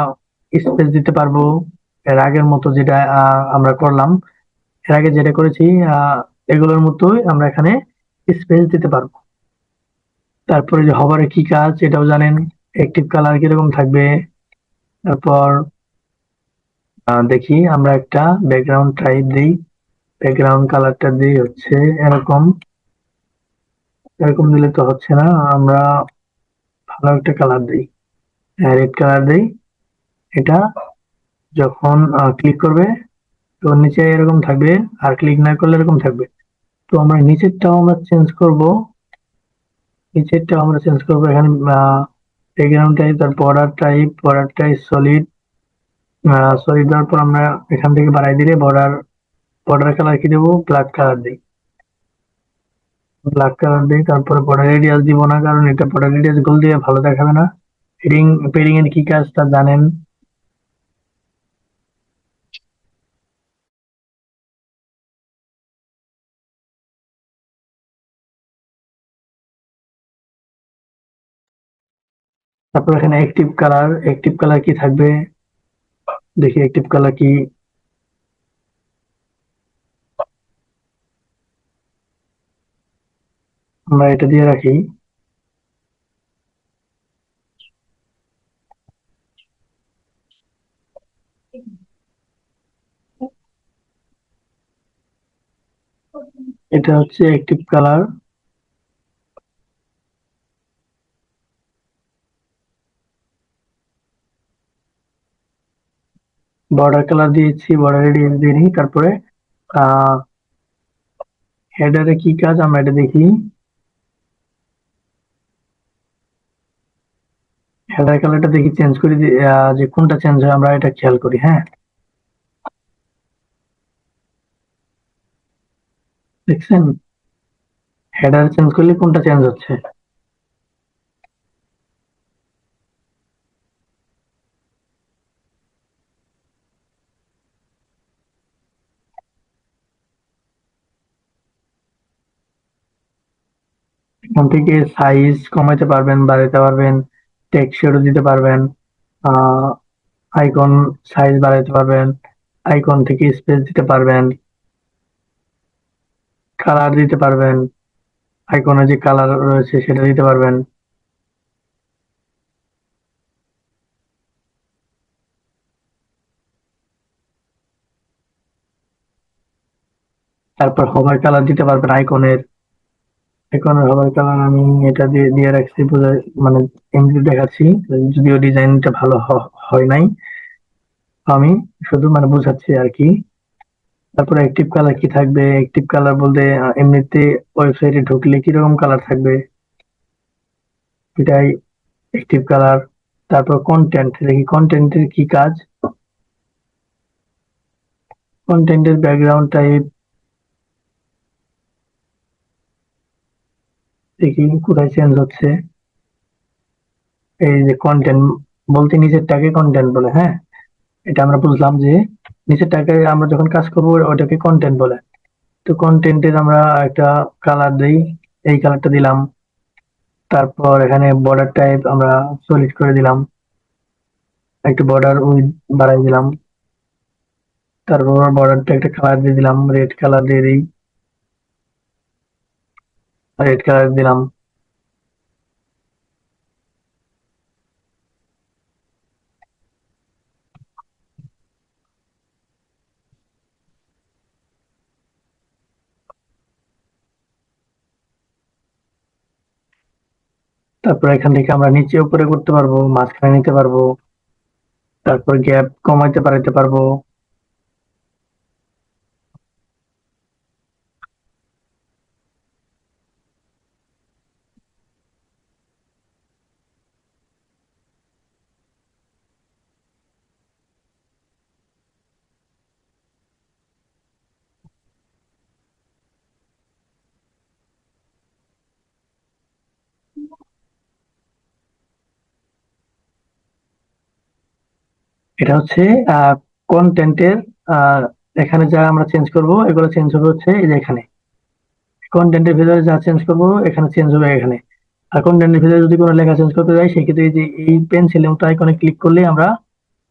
স্পেস দিতে পারবো, এর আগের মতো যেটা আমরা করলাম, এর আগে যেটা করেছি এগুলোর মতোই আমরা এখানে স্পেস দিতে পারবো। তারপরে যে হবারে কি কাজ এটাও জানেন, অ্যাক্টিভ কালার কিরকম থাকবে। তারপর দেখি আমরা একটা ব্যাকগ্রাউন্ড টাইপ দিই, ব্যাকগ্রাউন্ড কালারটা দিই হচ্ছে এরকম। এরকম দিলে তো হচ্ছে না, আমরা ভালো একটা কালার দিই, রেড কালার দিই। এটা যখন ক্লিক করবে তো নিচে এরকম থাকবে, আর ক্লিক না করলে এরকম থাকবে। তো আমরা নিচেরটাও আমরা চেঞ্জ করব, নিচেরটাও আমরা চেঞ্জ করব। এখানে ব্যাকগ্রাউন্ড টাইপ, তার বর্ডার টাইপ সলিড, সলিড দেওয়ার পর আমরা এখান থেকে বাড়াই দিলে বর্ডার কালার কি দেবো, ব্ল্যাক কালার দিই, ব্ল্যাক কালার দিই। তারপরে বর্ডার রেডিয়াস দিব না, কারণ এটা বর্ডার রেডিয়াস গোল দিয়ে ভালো দেখাবে না। হেডিং, পেডিং এর কি কাজ তা জানেন। তারপর এখানে অ্যাক্টিভ কালার, অ্যাক্টিভ কালার কি থাকবে, দেখি অ্যাক্টিভ কালার কি। আমরা এটা দিয়ে রাখি। এটা হচ্ছে অ্যাক্টিভ কালার। বর্ডার কালার দিয়েছি, বর্ডার রেডিয়াস দিয়ে নিই। তারপরে আহ হেডারে কি কাজ আমরা এটা দেখি। হেডার কালারটা দেখি চেঞ্জ করি, যে কোনটা চেঞ্জ হয় আমরা এটা খেয়াল করি। হ্যাঁ দেখছেন হেডার চেঞ্জ করলে কোনটা চেঞ্জ হচ্ছে। এখান থেকে সাইজ কমাইতে পারবেন, বাড়াতে পারবেন, টেক্সট শ্যাডো দিতে পারবেন, আইকন সাইজ বাড়াতে পারবেন, আইকন থেকে স্পেস দিতে পারবেন, কালার দিতে পারবেন, আইকনে যে কালার রয়েছে সেটা দিতে পারবেন। তারপর হোভার কালার দিতে পারবেন আইকনের। আইকনের হোভার কালার আমি এটা দিয়ে দিয়ে রাখছি, মানে এমনি দেখাচ্ছি, যদিও ডিজাইনটা ভালো হয় নাই, আমি শুধু মানে বোঝাচ্ছি আর কি। তারপরে অ্যাক্টিভ কালার কি থাকবে? অ্যাক্টিভ কালার বলতে এমনিতে ওয়েবসাইটে ঢুকলে কিরকম কালার থাকবে এটাই অ্যাক্টিভ কালার। তারপর কন্টেন্ট দেখি, কন্টেন্টের কি কাজ, কন্টেন্টের ব্যাকগ্রাউন্ড টাইপ দেখি কোথায় চেঞ্জ হচ্ছে। এই যে কন্টেন্ট বলতে নিচেরটাকে কন্টেন্ট বলে, হ্যাঁ এটা আমরা বুঝলাম যে নিচেরটাকে আমরা যখন কাজ করবো ওটাকে কন্টেন্ট বলে। তো কন্টেন্টের আমরা একটা কালার দিই, এই কালারটা দিলাম। তারপর এখানে বর্ডার টাইপ আমরা সলিড করে দিলাম, একটু বর্ডার উইড বাড়াই দিলাম। তারপর বর্ডারটা একটা কালার দিয়ে দিলাম, রেড কালার দিয়ে দিই, রেড কালার দিলাম। তারপর এখান থেকে আমরা নিচে উপরে করতে পারবো, মাঝখানে নিতে পারবো, তারপর গ্যাপ কমাইতে পারাইতে পারবো। এটা হচ্ছে কন্টেন্টের, এখানে যা আমরা চেঞ্জ করব এগুলো চেঞ্জ হবে হচ্ছে এই যে এখানে। কন্টেন্টের ভিতরে যা চেঞ্জ করব এখানে চেঞ্জ হবে এখানে। আর কন্টেন্টের ভিতরে যদি কোনো লেখা চেঞ্জ করতে যাই সেক্ষেত্রে এই যে এই পেন্সিল মতো আইকনে ক্লিক করলে আমরা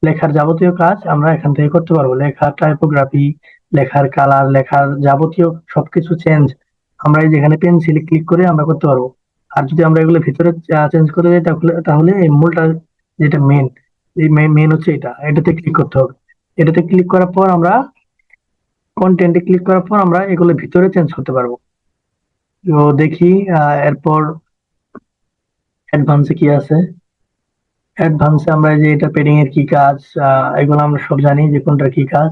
লেখার যাবতীয় কাজ আমরা এখান থেকে করতে পারবো। লেখার টাইপোগ্রাফি, লেখার কালার, লেখার যাবতীয় সবকিছু চেঞ্জ আমরা এই যেখানে পেন্সিলে ক্লিক করে আমরা করতে পারবো। আর যদি আমরা এগুলো ভিতরে চেঞ্জ করে যাই তাহলে তাহলে এই মূলটা যেটা মেন, এই মেন হচ্ছে এটাতে ক্লিক করতে হবে। এটাতে ক্লিক করার পর আমরা কন্টেন্টে ক্লিক করার পর আমরা এগুলো ভিতরে চেঞ্জ করতে পারবো। তো দেখি এরপর অ্যাডভান্সে কি আছে। অ্যাডভান্সে আমরা এই যে এটা পেডিং এর কি কাজ, এগুলো আমরা সব জানি যে কোনটার কি কাজ।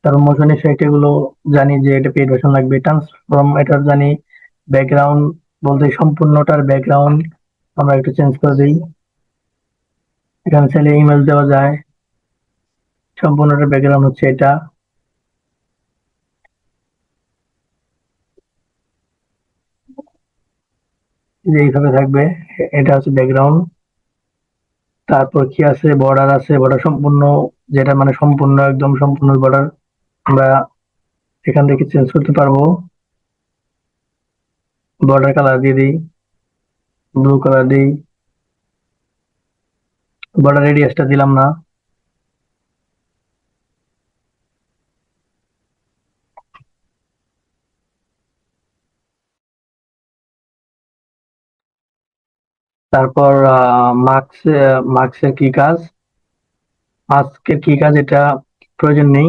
তারপর মোশন এফেক্ট এগুলো জানি যে এটা পেড ভার্সন লাগবে। ট্রান্সফর্ম এটার জানি। ব্যাকগ্রাউন্ড বলতে সম্পূর্ণটার ব্যাকগ্রাউন্ড আমরা একটু চেঞ্জ করে দিই। এখানে চাইলে ইমেজ দেওয়া যায়। সম্পূর্ণটার ব্যাকগ্রাউন্ড হচ্ছে এটা, যে এইভাবে থাকবে। এটা হচ্ছে ব্যাকগ্রাউন্ড। তারপর কি আছে, বর্ডার আছে, বর্ডার সম্পূর্ণ, যেটা মানে সম্পূর্ণ একদম সম্পূর্ণ বর্ডার আমরা এখান থেকে চেঞ্জ করতে পারবো। বর্ডার কালার দিয়ে দিই, ব্লু কালার দিই, বর্ডার রেডিয়াসটা দিলাম না। তারপর মার্কস, মার্কসের কি কাজ, মাস্কের কি কাজ এটা প্রয়োজন নেই,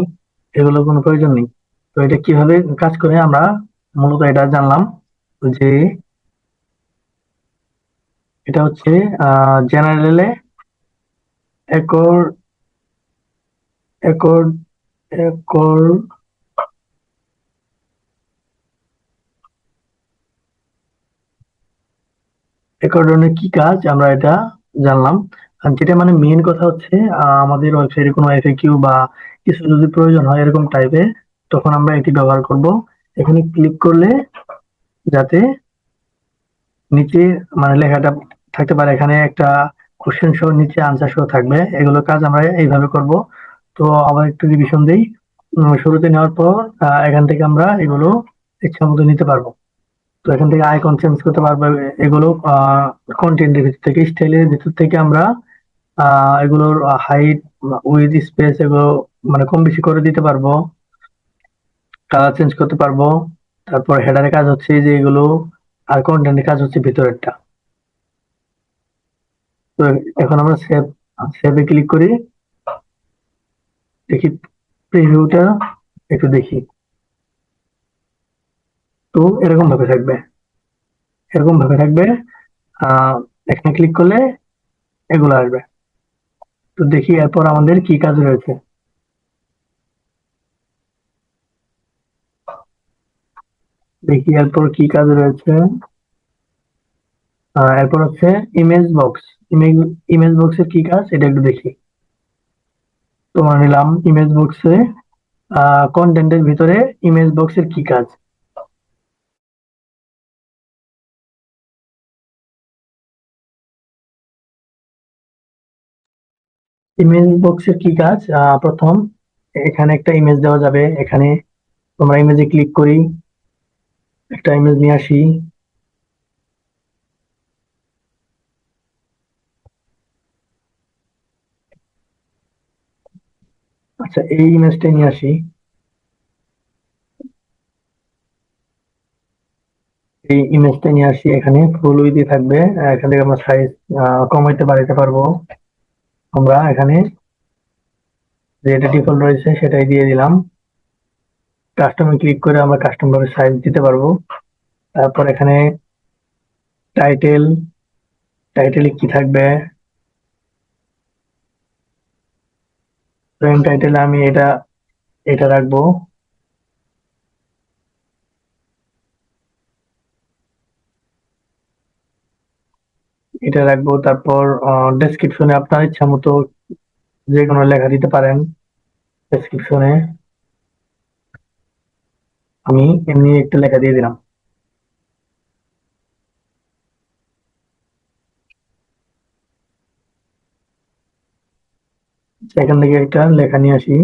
এগুলো কোনো প্রয়োজন নেই। তো এটা কিভাবে কাজ করে আমরা মূলত এটা জানলাম যে এটা হচ্ছে জেনারেলে একর একর একর একর্ডনের কি কাজ আমরা এটা জানলাম। আর যেটা মানে মেইন কথা হচ্ছে আমাদের ওয়েবসাইটে কোনো এফএকিউ বা কিছু যদি প্রয়োজন হয় এরকম টাইপের, তখন আমরা এটি ব্যবহার করব। এখানে ক্লিক করলে যাতে নিচে মানে লেখাটা থাকতে পারে, এখানে একটা কোশ্চেন সহ নিচে আনসার সহ থাকবে, এগুলো কাজ আমরা এইভাবে করব। তো আবার একটু রিভিশন দেই। শুরুতে নেওয়ার পর এখান থেকে আমরা এগুলো ইচ্ছা মতো নিতে পারবো। তো এখান থেকে আইকন চেঞ্জ করতে পারবো। এগুলো কন্টেন্টের ভিতর থেকে, স্টাইলের ভিতর থেকে আমরা এগুলোর হাইট, উইথ, স্পেস এগুলো মানে কম বেশি করে দিতে পারবো, কালার চেঞ্জ করতে পারবো। তারপর হেডারের কাজ হচ্ছে যে এগুলো, আর কন্টেন্টের কাজ হচ্ছে ভিতরেরটা। তো এখন আমরা সেভে ক্লিক করি, দেখি প্রিভিউটা একটু দেখি। তো এরকম ভাবে থাকবে, এরকম ভাবে থাকবে। এখানে ক্লিক করলে এগুলো আসবে। তো দেখি এরপর আমাদের কি কাজ রয়েছে। দেখি এরপর কি কাজ রয়েছে। এরপর হচ্ছে ইমেজ বক্স। ইমেজ ইমেজ বক্সের কি কাজ এটা একটু দেখি। তোমার নিলাম ইমেজ বক্সে, কন্টেন্টের ভিতরে ইমেজ বক্সের কি কাজ। ইমেজ বক্সের কি কাজ, প্রথম এখানে একটা ইমেজ দেওয়া যাবে। এখানে তোমরা ইমেজে ক্লিক করি, একটা ইমেজ নিয়ে আসি। আচ্ছা, এই ইমেজটা নিয়ে আসি। এই ইমেজটা নিয়ে আসি, এখানে ফুল উইডথ থাকবে। এখান থেকে আমরা সাইজ কমাইতে বাড়াইতে পারবো। আমরা এখানে যেটা ডিফল্ট রয়েছে সেটাই দিয়ে দিলাম। কাস্টমে ক্লিক করে আমরা কাস্টম ভাবে সাইজ দিতে পারবো। তারপর এখানে টাইটেল, টাইটেলে কি থাকবে। ফ্রেম টাইটেলে আমি এটা এটা রাখবো। এটা রাখবো। তারপর ডেসক্রিপশনে আপনার ইচ্ছা মতো যে কোনো লেখা দিতে পারেন ডেসক্রিপশনে। আমি এমনি একটা লেখা দিয়ে দিলাম। এখান থেকে একটা লেখা নিয়ে আসি।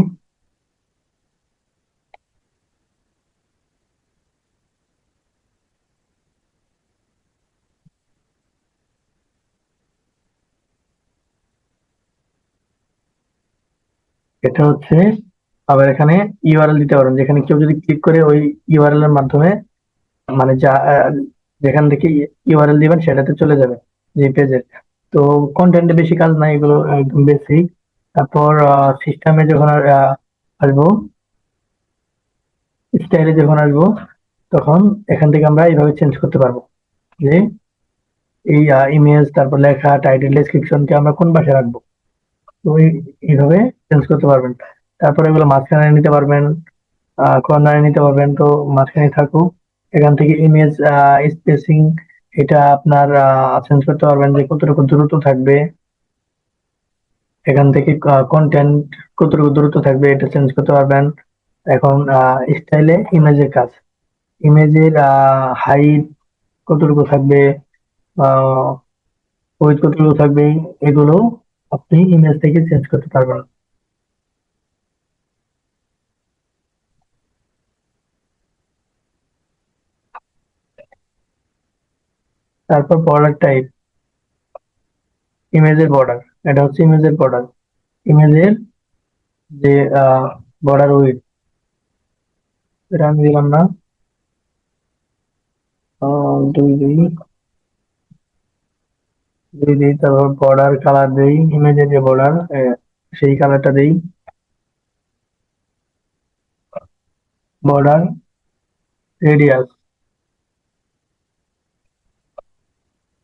এটা হচ্ছে, আবার এখানে ইউআরএল দিতে পারেন, যেখানে কেউ যদি ক্লিক করে ওই ইউআরএল এর মাধ্যমে মানে যা যেখান থেকে ইউআরএল দিবেন সেটাতে চলে যাবে যে পেজের। তো কন্টেন্টে বেশি কাজ নাই, এগুলো একদম বেসিক। তারপর সিস্টেমে যখন আসবো, স্টাইলে যখন আসবো, তখন এখান থেকে আমরা এইভাবে চেঞ্জ করতে পারবো যে এই ইমেজ, তারপর লেখা, টাইটেল, ডেসক্রিপশনকে আমরা কোন পাশে রাখবো। তো এইভাবে চেঞ্জ করতে পারবেন। তারপরে এগুলো মাঝখানে নিতে পারবেন, কর্নারে নিতে পারবেন। তো মাঝখানে থাকুক। এখান থেকে ইমেজ স্পেসিং, এটা আপনার চেঞ্জ করতে পারবেন যে কতটুকু দ্রুত থাকবে। এখান থেকে কন্টেন্ট কতটুকু দ্রুত থাকবে এটা চেঞ্জ করতে পারবেন। এখন স্টাইলে ইমেজের কাজ, ইমেজের হাইট কতটুকু থাকবে, ওয়েট কতটুকু থাকবে, এগুলো আপনি ইমেজ থেকে চেঞ্জ করতে পারবেন। তারপর বর্ডার টাইপ, ইমেজের বর্ডার, এটা হচ্ছে ইমেজের বর্ডার। ইমেজের যে বর্ডার উইড, এটা আমি দিলাম না, দুই দিই, দুই দিই। তারপর বর্ডার কালার দেই, ইমেজের যে বর্ডার সেই কালারটা দেই। বর্ডার রেডিয়াস,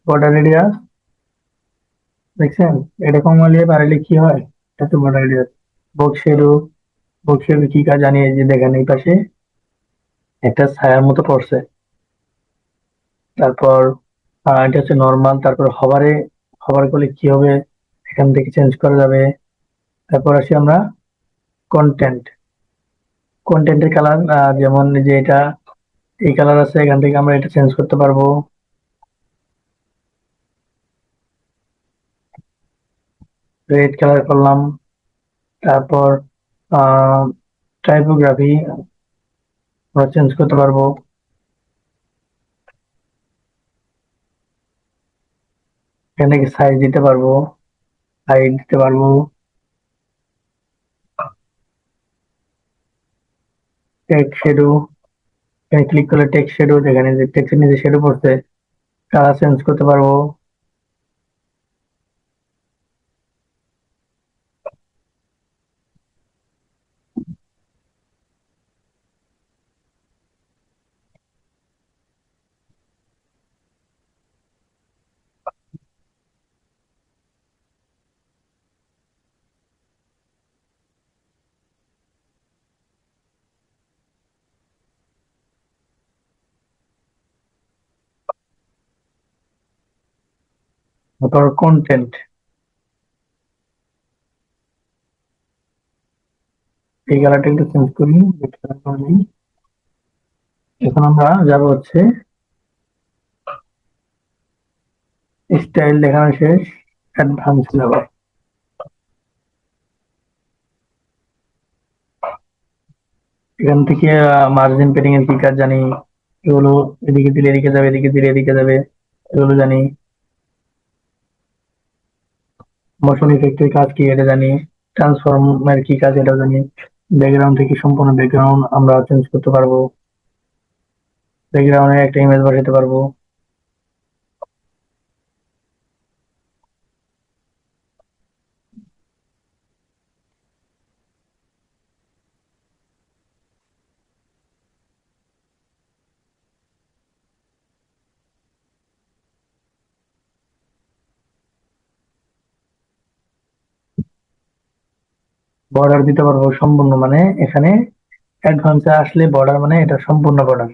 বর্ডার রেডিয়াস দেখছেন, এটা কমালে বাড়ালে কি হয়, এটা তো border radius. Box shadow, box shadow কি কাজ জানি, এই যে দেখেন এই পাশে একটা ছায়ার মতো পড়ছে। তারপর এটা হচ্ছে নর্মাল। তারপর হবারে, হবার করলে কি হবে এখান থেকে চেঞ্জ করা যাবে। তারপর আসি আমরা কন্টেন্ট, কন্টেন্টের কালার, যেমন এই যে এটা এই কালার আছে, এখান থেকে আমরা এটা চেঞ্জ করতে পারবো। রেড কালার করলাম। তারপর টাইপোগ্রাফি আমরা চেঞ্জ করতে পারবো। এখানে কি সাইজ দিতে পারবো, হাইট দিতে পারবো, টেক্সট শ্যাডো, এখানে ক্লিক করলে টেক্সট শ্যাডো, যেখানে যে টেক্সটের নিচে শ্যাডো পড়ছে কালার চেঞ্জ করতে পারবো। তারপর কন্টেন্ট, এই কালারটা একটু চেঞ্জ করি, এখন আমরা যাবো হচ্ছে স্টাইল দেখানো শেষ, অ্যাডভান্স যাবো। এখান থেকে মার্জিন পেডিং এর কি কাজ জানি, এগুলো এদিকে দিলে এদিকে যাবে, এদিকে দিলে এদিকে যাবে, এগুলো জানি। মোশন ইফেক্টের কাজ কি এটা জানি, ট্রান্সফর্মের কি কাজ এটা জানি। ব্যাকগ্রাউন্ড থেকে সম্পূর্ণ ব্যাকগ্রাউন্ড আমরা চেঞ্জ করতে পারবো, ব্যাকগ্রাউন্ডে একটা ইমেজ বসাতে পারবো। বর্ডার দিতে পারবো সম্পূর্ণ, মানে এখানে অ্যাডভান্সে আসলে বর্ডার মানে এটা সম্পূর্ণ বর্ডার।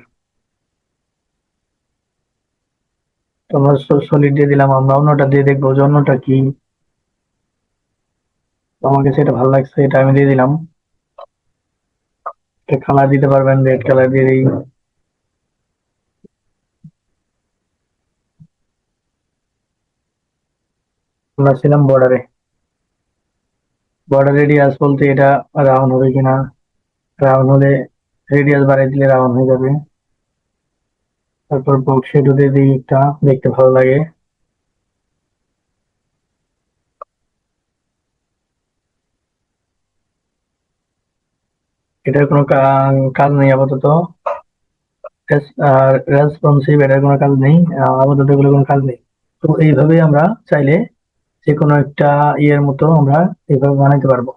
তোমরা সলিড দিয়ে দিলাম, আমরা অন্যটা দিয়ে দেখবো যে অন্যটা কি। তো আমার কাছে এটা ভালো লাগছে, এটা আমি দিয়ে দিলাম। কালার দিতে পারবেন, রেড কালার দিয়ে দিই। আমরা ছিলাম বর্ডারে, বর্ডার রেডিয়াস বলতে এটা রাউন্ড হবে কিনা, রাউন্ড হলে রেডিয়াস বাড়াই দিলে রাউন্ড হয়ে যাবে। তারপর বক্স শেডো দিয়ে দিই একটা, দেখতে ভালো লাগে। এটার কোনো কাজ নেই আপাতত, রেসপন্সিভ, এটার কোনো কাজ নেই আপাতত, এগুলো কোনো কাজ নেই। তো এইভাবে আমরা চাইলে যে কোনো একটা ইয়ের মতো আমরা এইভাবে বানাইতে পারবো।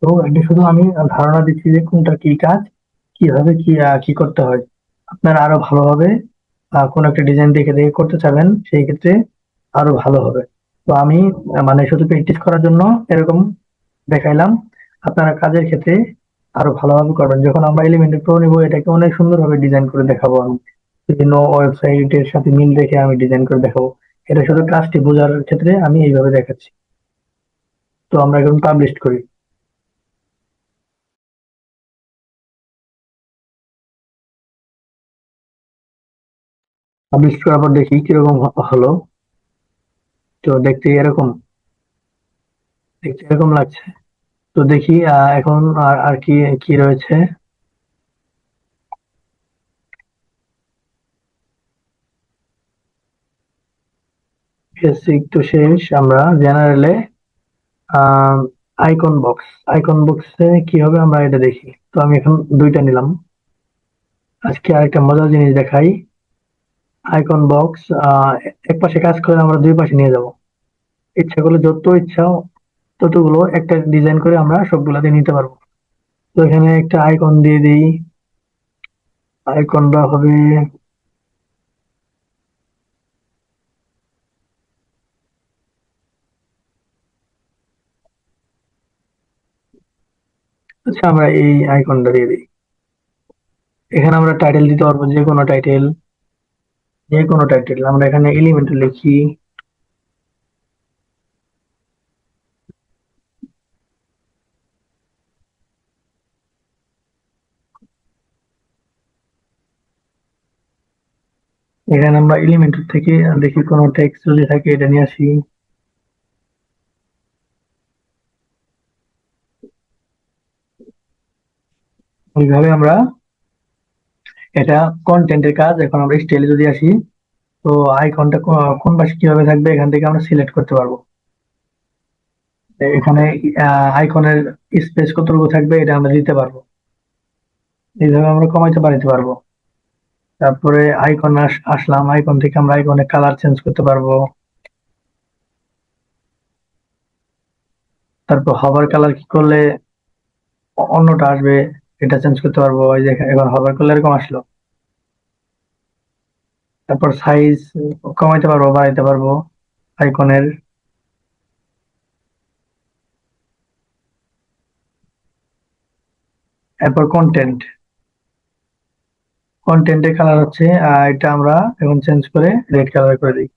তো এটা শুধু আমি ধারণা দিচ্ছি যে কোনটা কি কাজ, কিভাবে কি কি করতে হয়। আপনারা আরো ভালোভাবে কোন একটা ডিজাইন দেখে দেখে করতে চাবেন, সেই ক্ষেত্রে আরো ভালো হবে। তো আমি মানে শুধু প্র্যাকটিস করার জন্য এরকম দেখাইলাম। আপনারা কাজের ক্ষেত্রে আরো ভালোভাবে করবেন। যখন আমরা এলিমেন্টর প্রো নিবো, এটাকে অনেক সুন্দরভাবে ডিজাইন করে দেখাবো আমি, বিভিন্ন ওয়েবসাইটের সাথে মিল রেখে আমি ডিজাইন করে দেখাবো। এটা শুধু কাজটি বোঝার ক্ষেত্রে আমি এইভাবে দেখাচ্ছি। তো আমরা এখন পাবলিশ করি। পাবলিশ করার পর দেখি কিরকম হলো। তো দেখতে এরকম লাগছে। তো দেখি এখন আর আর কি কি রয়েছে। বেসিক তো শেষ, আমরা জেনারেলে আইকন বক্স, আইকন বক্সে কি হবে আমরা এটা দেখি। তো আমি এখন দুইটা নিলাম। আজকে আরেকটা মজার জিনিস দেখাই। আইকন বক্স এক পাশে কাজ করে আমরা দুই পাশে নিয়ে যাব। ইচ্ছা করলে যত ইচ্ছা ততগুলো একটা ডিজাইন করে আমরা সবগুলাতে নিতে পারবো। তো এখানে একটা আইকন দিয়ে দিই, আইকনটা হবে, আচ্ছা আমরা এই আইকনটা দিয়ে দিই। এখানে আমরা টাইটেল দিতে পারবো, যে কোনো টাইটেল, যে কোনো টাইটেল আমরা এখানে এলিমেন্ট লিখি। এখানে আমরা এলিমেন্ট থেকে দেখি কোনো টেক্সট যদি থাকে এটা নিয়ে আসি। এইভাবে আমরা, এটা কন্টেন্টের কাজ। এখন আমরা স্টাইলে যদি আসি, তো আইকনটা কোন পাশে কিভাবে থাকবে এখান থেকে আমরা সিলেক্ট করতে পারবো। এখানে আইকনের স্পেস কতটুকু থাকবে এটা আমরা দিতে পারবো। এইভাবে আমরা কমাইতে বাড়াইতে পারবো। তারপরে আইকন আসলাম, আইকন থেকে আমরা আইকনের কালার চেঞ্জ করতে পারবো। তারপর হভার কালার কি করলে অন্যটা আসবে, এটা চেঞ্জ করতে পারবো। এই যে এখন হভার করলে এরকম আসলো। তারপর সাইজ কমাইতে পারবো, বাড়াইতে পারবো আইকনের। এরপর কন্টেন্ট, কন্টেন্টের কালার হচ্ছে এটা আমরা এখন চেঞ্জ করে রেড কালার করে দিই,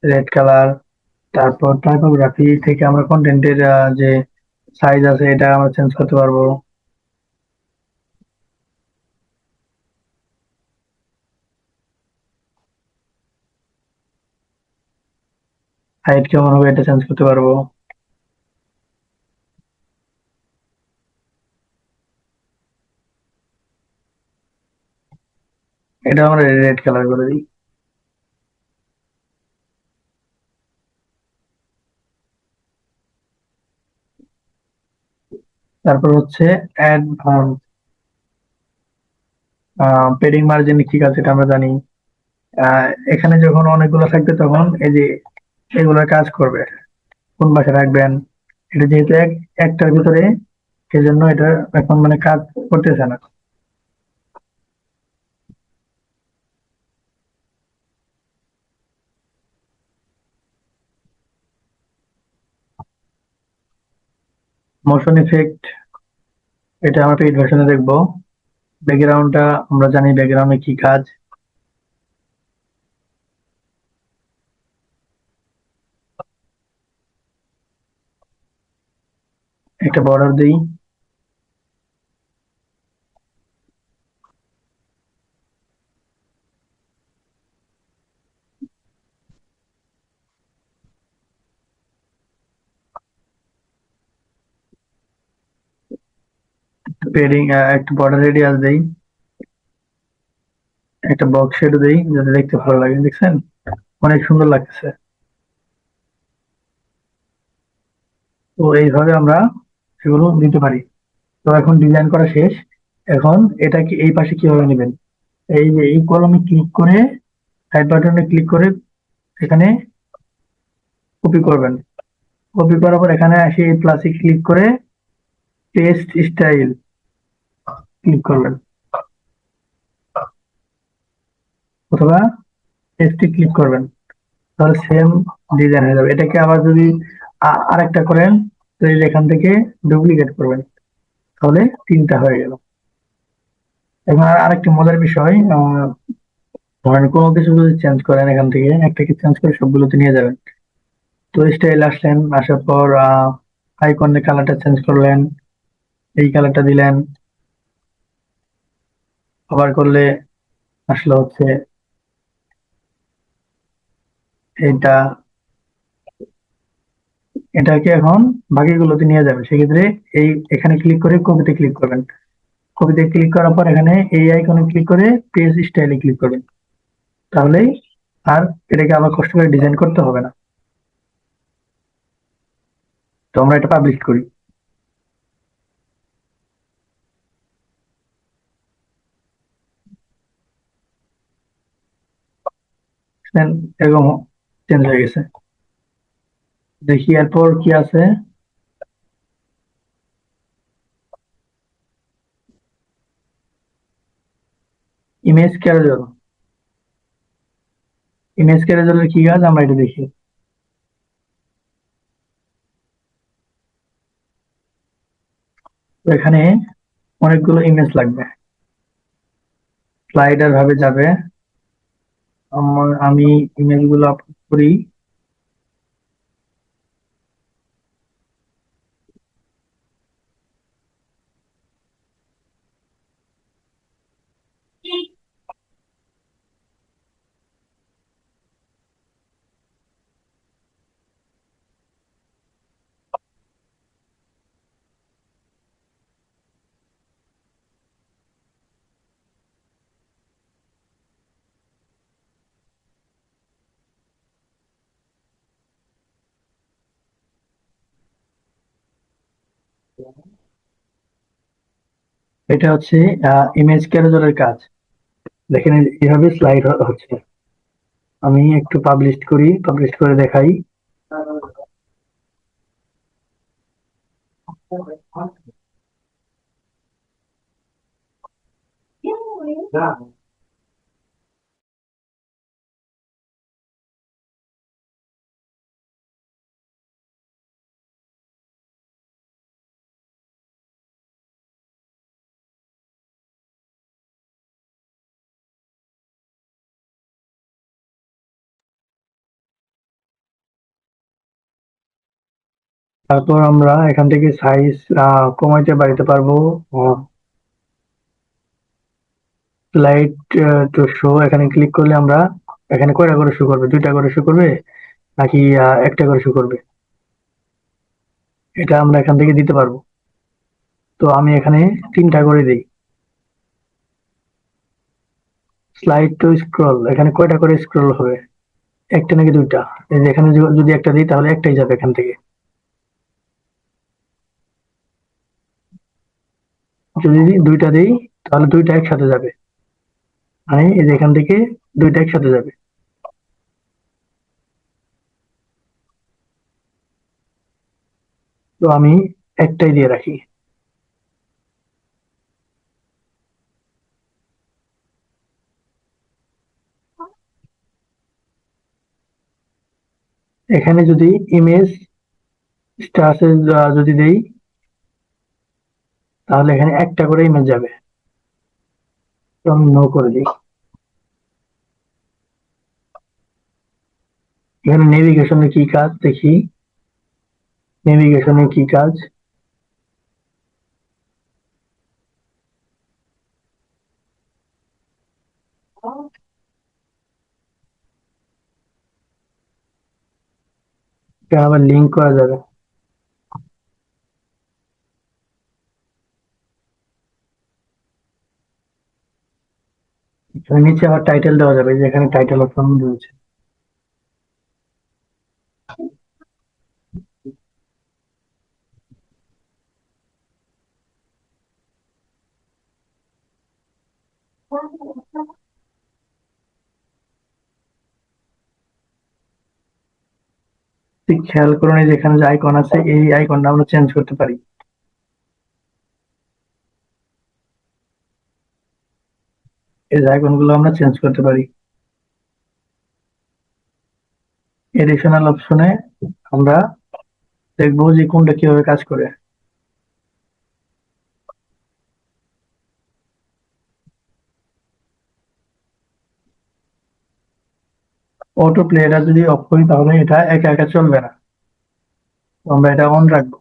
রেড কালার। তারপর টাইপোগ্রাফি থেকে আমরা কন্টেন্টের যে সাইজ আছে এটা আমরা চেঞ্জ করতে পারবো। হাইট কেমন হবে এটা চেঞ্জ করতে পারবো। এটা আমরা রেড কালার করে দিই। তারপর হচ্ছে অ্যাডভান্স পেডিং মার্জিন কি কাজ এটা আমরা জানি। এখানে যখন অনেকগুলো থাকবে তখন এই যে এগুলোর কাজ করবে, কোন পাশে রাখবেন। এটা যেহেতু একটার ভিতরে, সেজন্য এটা এখন মানে কাজ করতেছে না। মোশন ইফেক্ট এটা আমরা পেইড ভার্সনে দেখবো। ব্যাকগ্রাউন্ডটা আমরা জানি ব্যাকগ্রাউন্ডে কি কাজ। একটা বর্ডার দিই। পেডিং একটা বর্ডার রেডিয়াস দেই। একটা বক্স শেড দেই যাতে দেখতে ভালো লাগে, দেখছেন অনেক সুন্দর লাগতেছে। তো এইভাবে আমরা সেগুলো দিতে পারি। তো এখন ডিজাইন করা শেষ। এখন এটাকে এই পাশে কিভাবে নেবেন, এই যে এই কলমে ক্লিক করে, সাইড বাটনে ক্লিক করে এখানে কপি করবেন। কপি করার পর এখানে এসে এই প্লাসে ক্লিক করে পেস্ট স্টাইল ক্লিক করবেন, অথবা পেস্টে ক্লিক করবেন। তাহলে সেম ডিজাইন হয়ে যাবে। এটাকে আবার যদি আরেকটা করেন, তো এই যে এখান থেকে ডুপ্লিকেট করবেন, তাহলে তিনটা হয়ে গেল। এখন আরেকটি মজার বিষয়, ধরেন কোনো কিছু যদি চেঞ্জ করেন, এখান থেকে একটাকে চেঞ্জ করে সবগুলোতে নিয়ে যাবেন। তো স্টাইল আসলেন, আসার পর আইকনের কালারটা চেঞ্জ করলেন, এই কালারটা দিলেন। আবার করলে আসলে হচ্ছে এটা, এটাকে এখন বাকিগুলোতে নিয়ে যাবে। সেক্ষেত্রে এই এখানে ক্লিক করে কপিতে ক্লিক করবেন। কপিতে ক্লিক করার পর এখানে এই আইকনে ক্লিক করে পেজ স্টাইলে ক্লিক করবেন। তাহলেই আর এটাকে আবার কষ্ট করে ডিজাইন করতে হবে না। তো আমরা এটা পাবলিশ করি। Then এরকম চেঞ্জ হয়ে গেছে। দেখি এরপর কি আছে। ইমেজ ক্যারোজেল, ইমেজ ক্যারোজেলের কি কাজ আমরা এটা দেখি। তো এখানে অনেকগুলো ইমেজ লাগবে, স্লাইডার ভাবে যাবে। আমি ইমেজ গুলো আপলোড করি। এটা হচ্ছে ইমেজ ক্যারোজারের কাজ। দেখেন এইভাবে স্লাইড হচ্ছে। আমি একটু পাবলিশ করে দেখাই। তারপর আমরা এখান থেকে সাইজ কমাইতে বাড়াতে পারবো। স্লাইড টু শো, এখানে ক্লিক করলে আমরা এখানে কয়টা করে শো করবে, 2টা করে শো করবে নাকি একটা করে শো করবে, এটা আমরা এখান থেকে দিতে পারবো। তো আমি এখানে 3টা করে দিই। স্লাইড টু স্ক্রল, এখানে কয়টা করে স্ক্রল হবে, একটা নাকি 2টা? এই যে এখানে যদি একটা দিই তাহলে একটাই যাবে এখান থেকে। যদি 2টা দিই তাহলে 2টা একসাথে যাবে, মানে এই যে এখান থেকে 2টা একসাথে যাবে। তো আমি একটাই দিয়ে রাখি। এখানে যদি ইমেজ স্ট্যাটাসে যদি দেই তাহলে এখানে একটা করে ইমেজ যাবে। তো আমি নো করে দিই। এখানে নেভিগেশনের কি কাজ দেখি। নেভিগেশনের কি কাজ, এটা আবার লিঙ্ক করা যাবে। এখানে নিচে আবার টাইটেল দেওয়া যাবে, যে এখানে টাইটেল অপশন রয়েছে। ঠিক খেয়াল করুন, এই যে এখানে যে আইকন আছে এই আইকনটা আমরা চেঞ্জ করতে পারি। এই যে আইকন গুলো আমরা চেঞ্জ করতে পারি। এডিশনাল অপশনে আমরা দেখবো যে কোনটা কিভাবে কাজ করে। অটো প্লে এটা যদি অফ করি তাহলে এটা একা একা চলবে না, তো আমরা এটা অন রাখবো।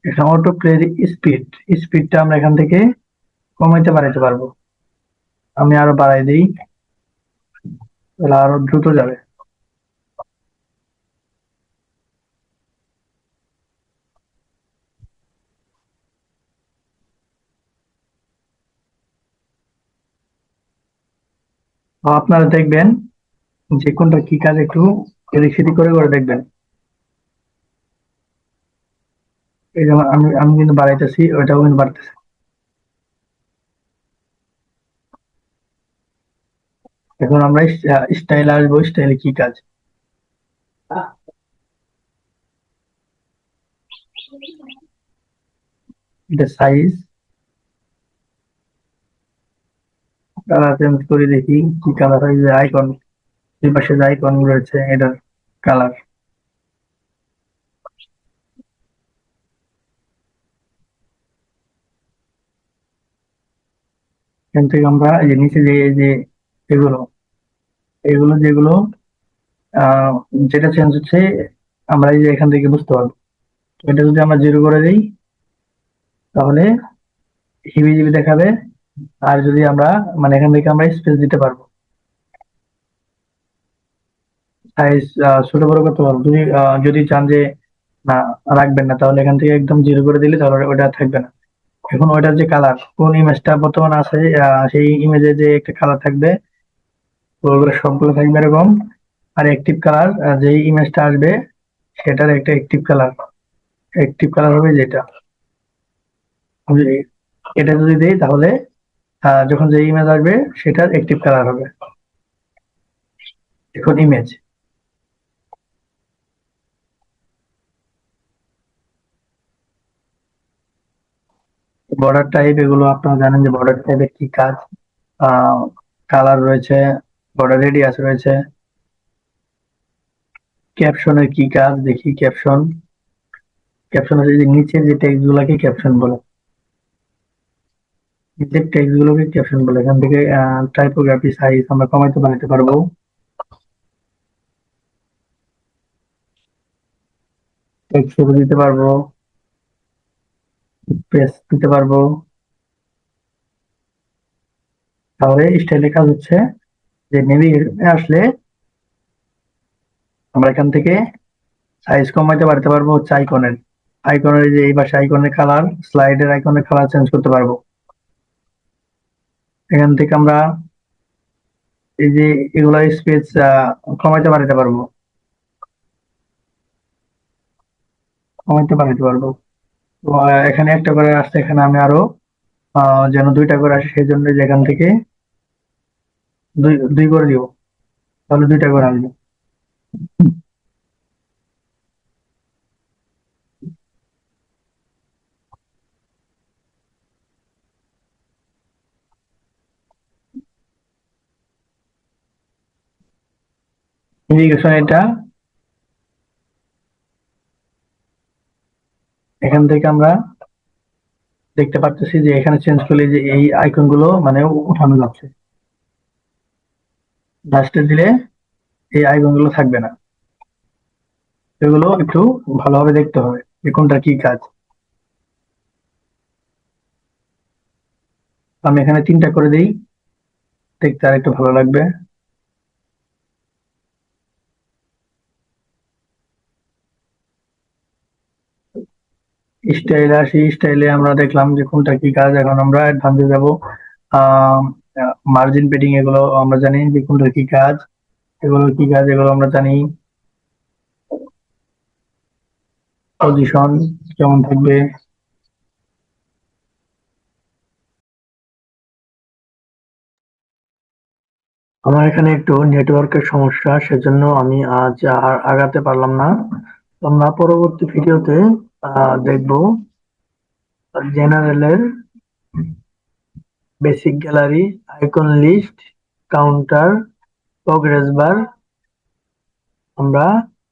এখানে অটো প্লে স্পিডটা আমরা এখান থেকে কমাইতে বাড়াইতে পারবো। আমি আরো বাড়াই দিই, তাহলে আরো দ্রুত যাবে। তো আপনারা দেখবেন যে কোনটা কি কাজ, একটু এদিক সেদিক করে করে দেখবেন। এই যেমন আমি আমি কিন্তু বাড়াইতেছি, ওইটাও কিন্তু বাড়তেছে। এখন আমরা স্টাইল আসবো, স্টাইলে কি কাজ, এটা সাইজ, কালার চেঞ্জ করে দেখি কি কালার হয়। যে আইকন, এই পাশে যে আইকন রয়েছে এটার কালার, এখান থেকে আমরা এই যে নিচে যে এই যে এগুলো এগুলো যেগুলো আহ যেটা চেঞ্জ হচ্ছে আমরা এই যে এখান থেকে বুঝতে পারবো। তো এটা যদি আমরা 0 করে দিই তাহলে হিবিজিবি দেখাবে। আর যদি আমরা মানে এখান থেকে আমরা স্পেস দিতে পারবো, সাইজ ছোট বড় করতে পারবো। যদি যদি চান যে না রাখবেন না, তাহলে এখান থেকে একদম 0 করে দিলে তাহলে ওটা থাকবে না। এখন ওইটার যে কালার, কোন ইমেজটা বর্তমানে আছে সেই ইমেজে যে একটা কালার থাকবে, ওগুলো সবগুলো থাকবে এরকম। আর অ্যাক্টিভ কালার, যেই ইমেজটা আসবে সেটার একটা অ্যাক্টিভ কালার, অ্যাক্টিভ কালার হবে যেটা, আমি এটা যদি দেই তাহলে যখন যে ইমেজ আসবে সেটার অ্যাক্টিভ কালার হবে। এখন ইমেজ, বর্ডার টাইপ, এগুলো আপনারা জানেন যে বর্ডার টাইপের কি কাজ। কালার রয়েছে, বর্ডার রেডিয়াস রয়েছে, ক্যাপশনের কি কাজ দেখি। ক্যাপশন, ক্যাপশন হচ্ছে যে নিচের যে টেক্সট গুলাকে ক্যাপশন বলে, নিচের টেক্সট গুলোকে ক্যাপশন বলে। এখান থেকে টাইপোগ্রাফি সাইজ আমরা কমাইতে বানাতে পারবো, টেক্সট ছোট দিতে পারবো, স্পেস দিতে পারবো। তাহলে স্টাইলের কাজ হচ্ছে যে নেভিগেশনে আসলে আমরা এখান থেকে সাইজ কমাইতে বাড়তে পারবো হচ্ছে আইকনের, আইকনের যে এই পাশে আইকনের কালার, স্লাইডের আইকনের কালার চেঞ্জ করতে পারবো। এখান থেকে আমরা এই যে এগুলা স্পেস কমাইতে বাড়াতে পারবো, কমাইতে বাড়াতে পারবো। তো এখানে একটা করে আসছে, এখানে আমি আরো যেন দুইটা করে আসে সেই জন্য যে এখান থেকে দুই দুই করে দিব, তাহলে দুইটা করে আসবে। ইন্ডিকেশন এটা, এখান থেকে আমরা দেখতে পাচ্ছি যে এখানে চেঞ্জ করলে যে এই আইকন গুলো মানে উঠানো যাচ্ছে, লাস্টে দিলে এই আইকন গুলো থাকবে না। এগুলো একটু ভালোভাবে দেখতে হবে যে কোনটা কি কাজ। আমি এখানে তিনটা করে দিই, দেখতে আর একটু ভালো লাগবে। স্টাইলে আসি, স্টাইলে আমরা দেখলাম যে কোনটা কি কাজ। এখন আমরা অ্যাডভান্সে যাব। মার্জিন পেডিং এগুলো আমরা জানি যে কোনটা কি কাজ, এগুলো কি কাজ এগুলো আমরা জানি। পজিশন কেমন থাকবে, আমার এখানে একটু নেটওয়ার্কের সমস্যা, সেজন্য আমি আজ আর আগাতে পারলাম না। তো আমরা পরবর্তী ভিডিওতে দেখবো জেনারেলের basic gallery, icon list, counter, progress bar, আমরা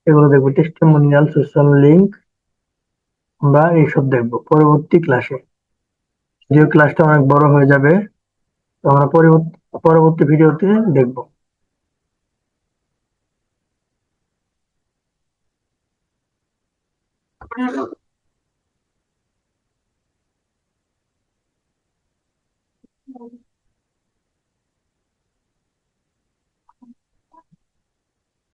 এগুলো দেখবো। টেস্টিমোনিয়াল, সোশ্যাল লিংক, আমরা এইসব দেখবো পরবর্তী ক্লাসে। যে ক্লাসটা অনেক বড় হয়ে যাবে, তো আমরা পরবর্তী ভিডিওতে দেখবো।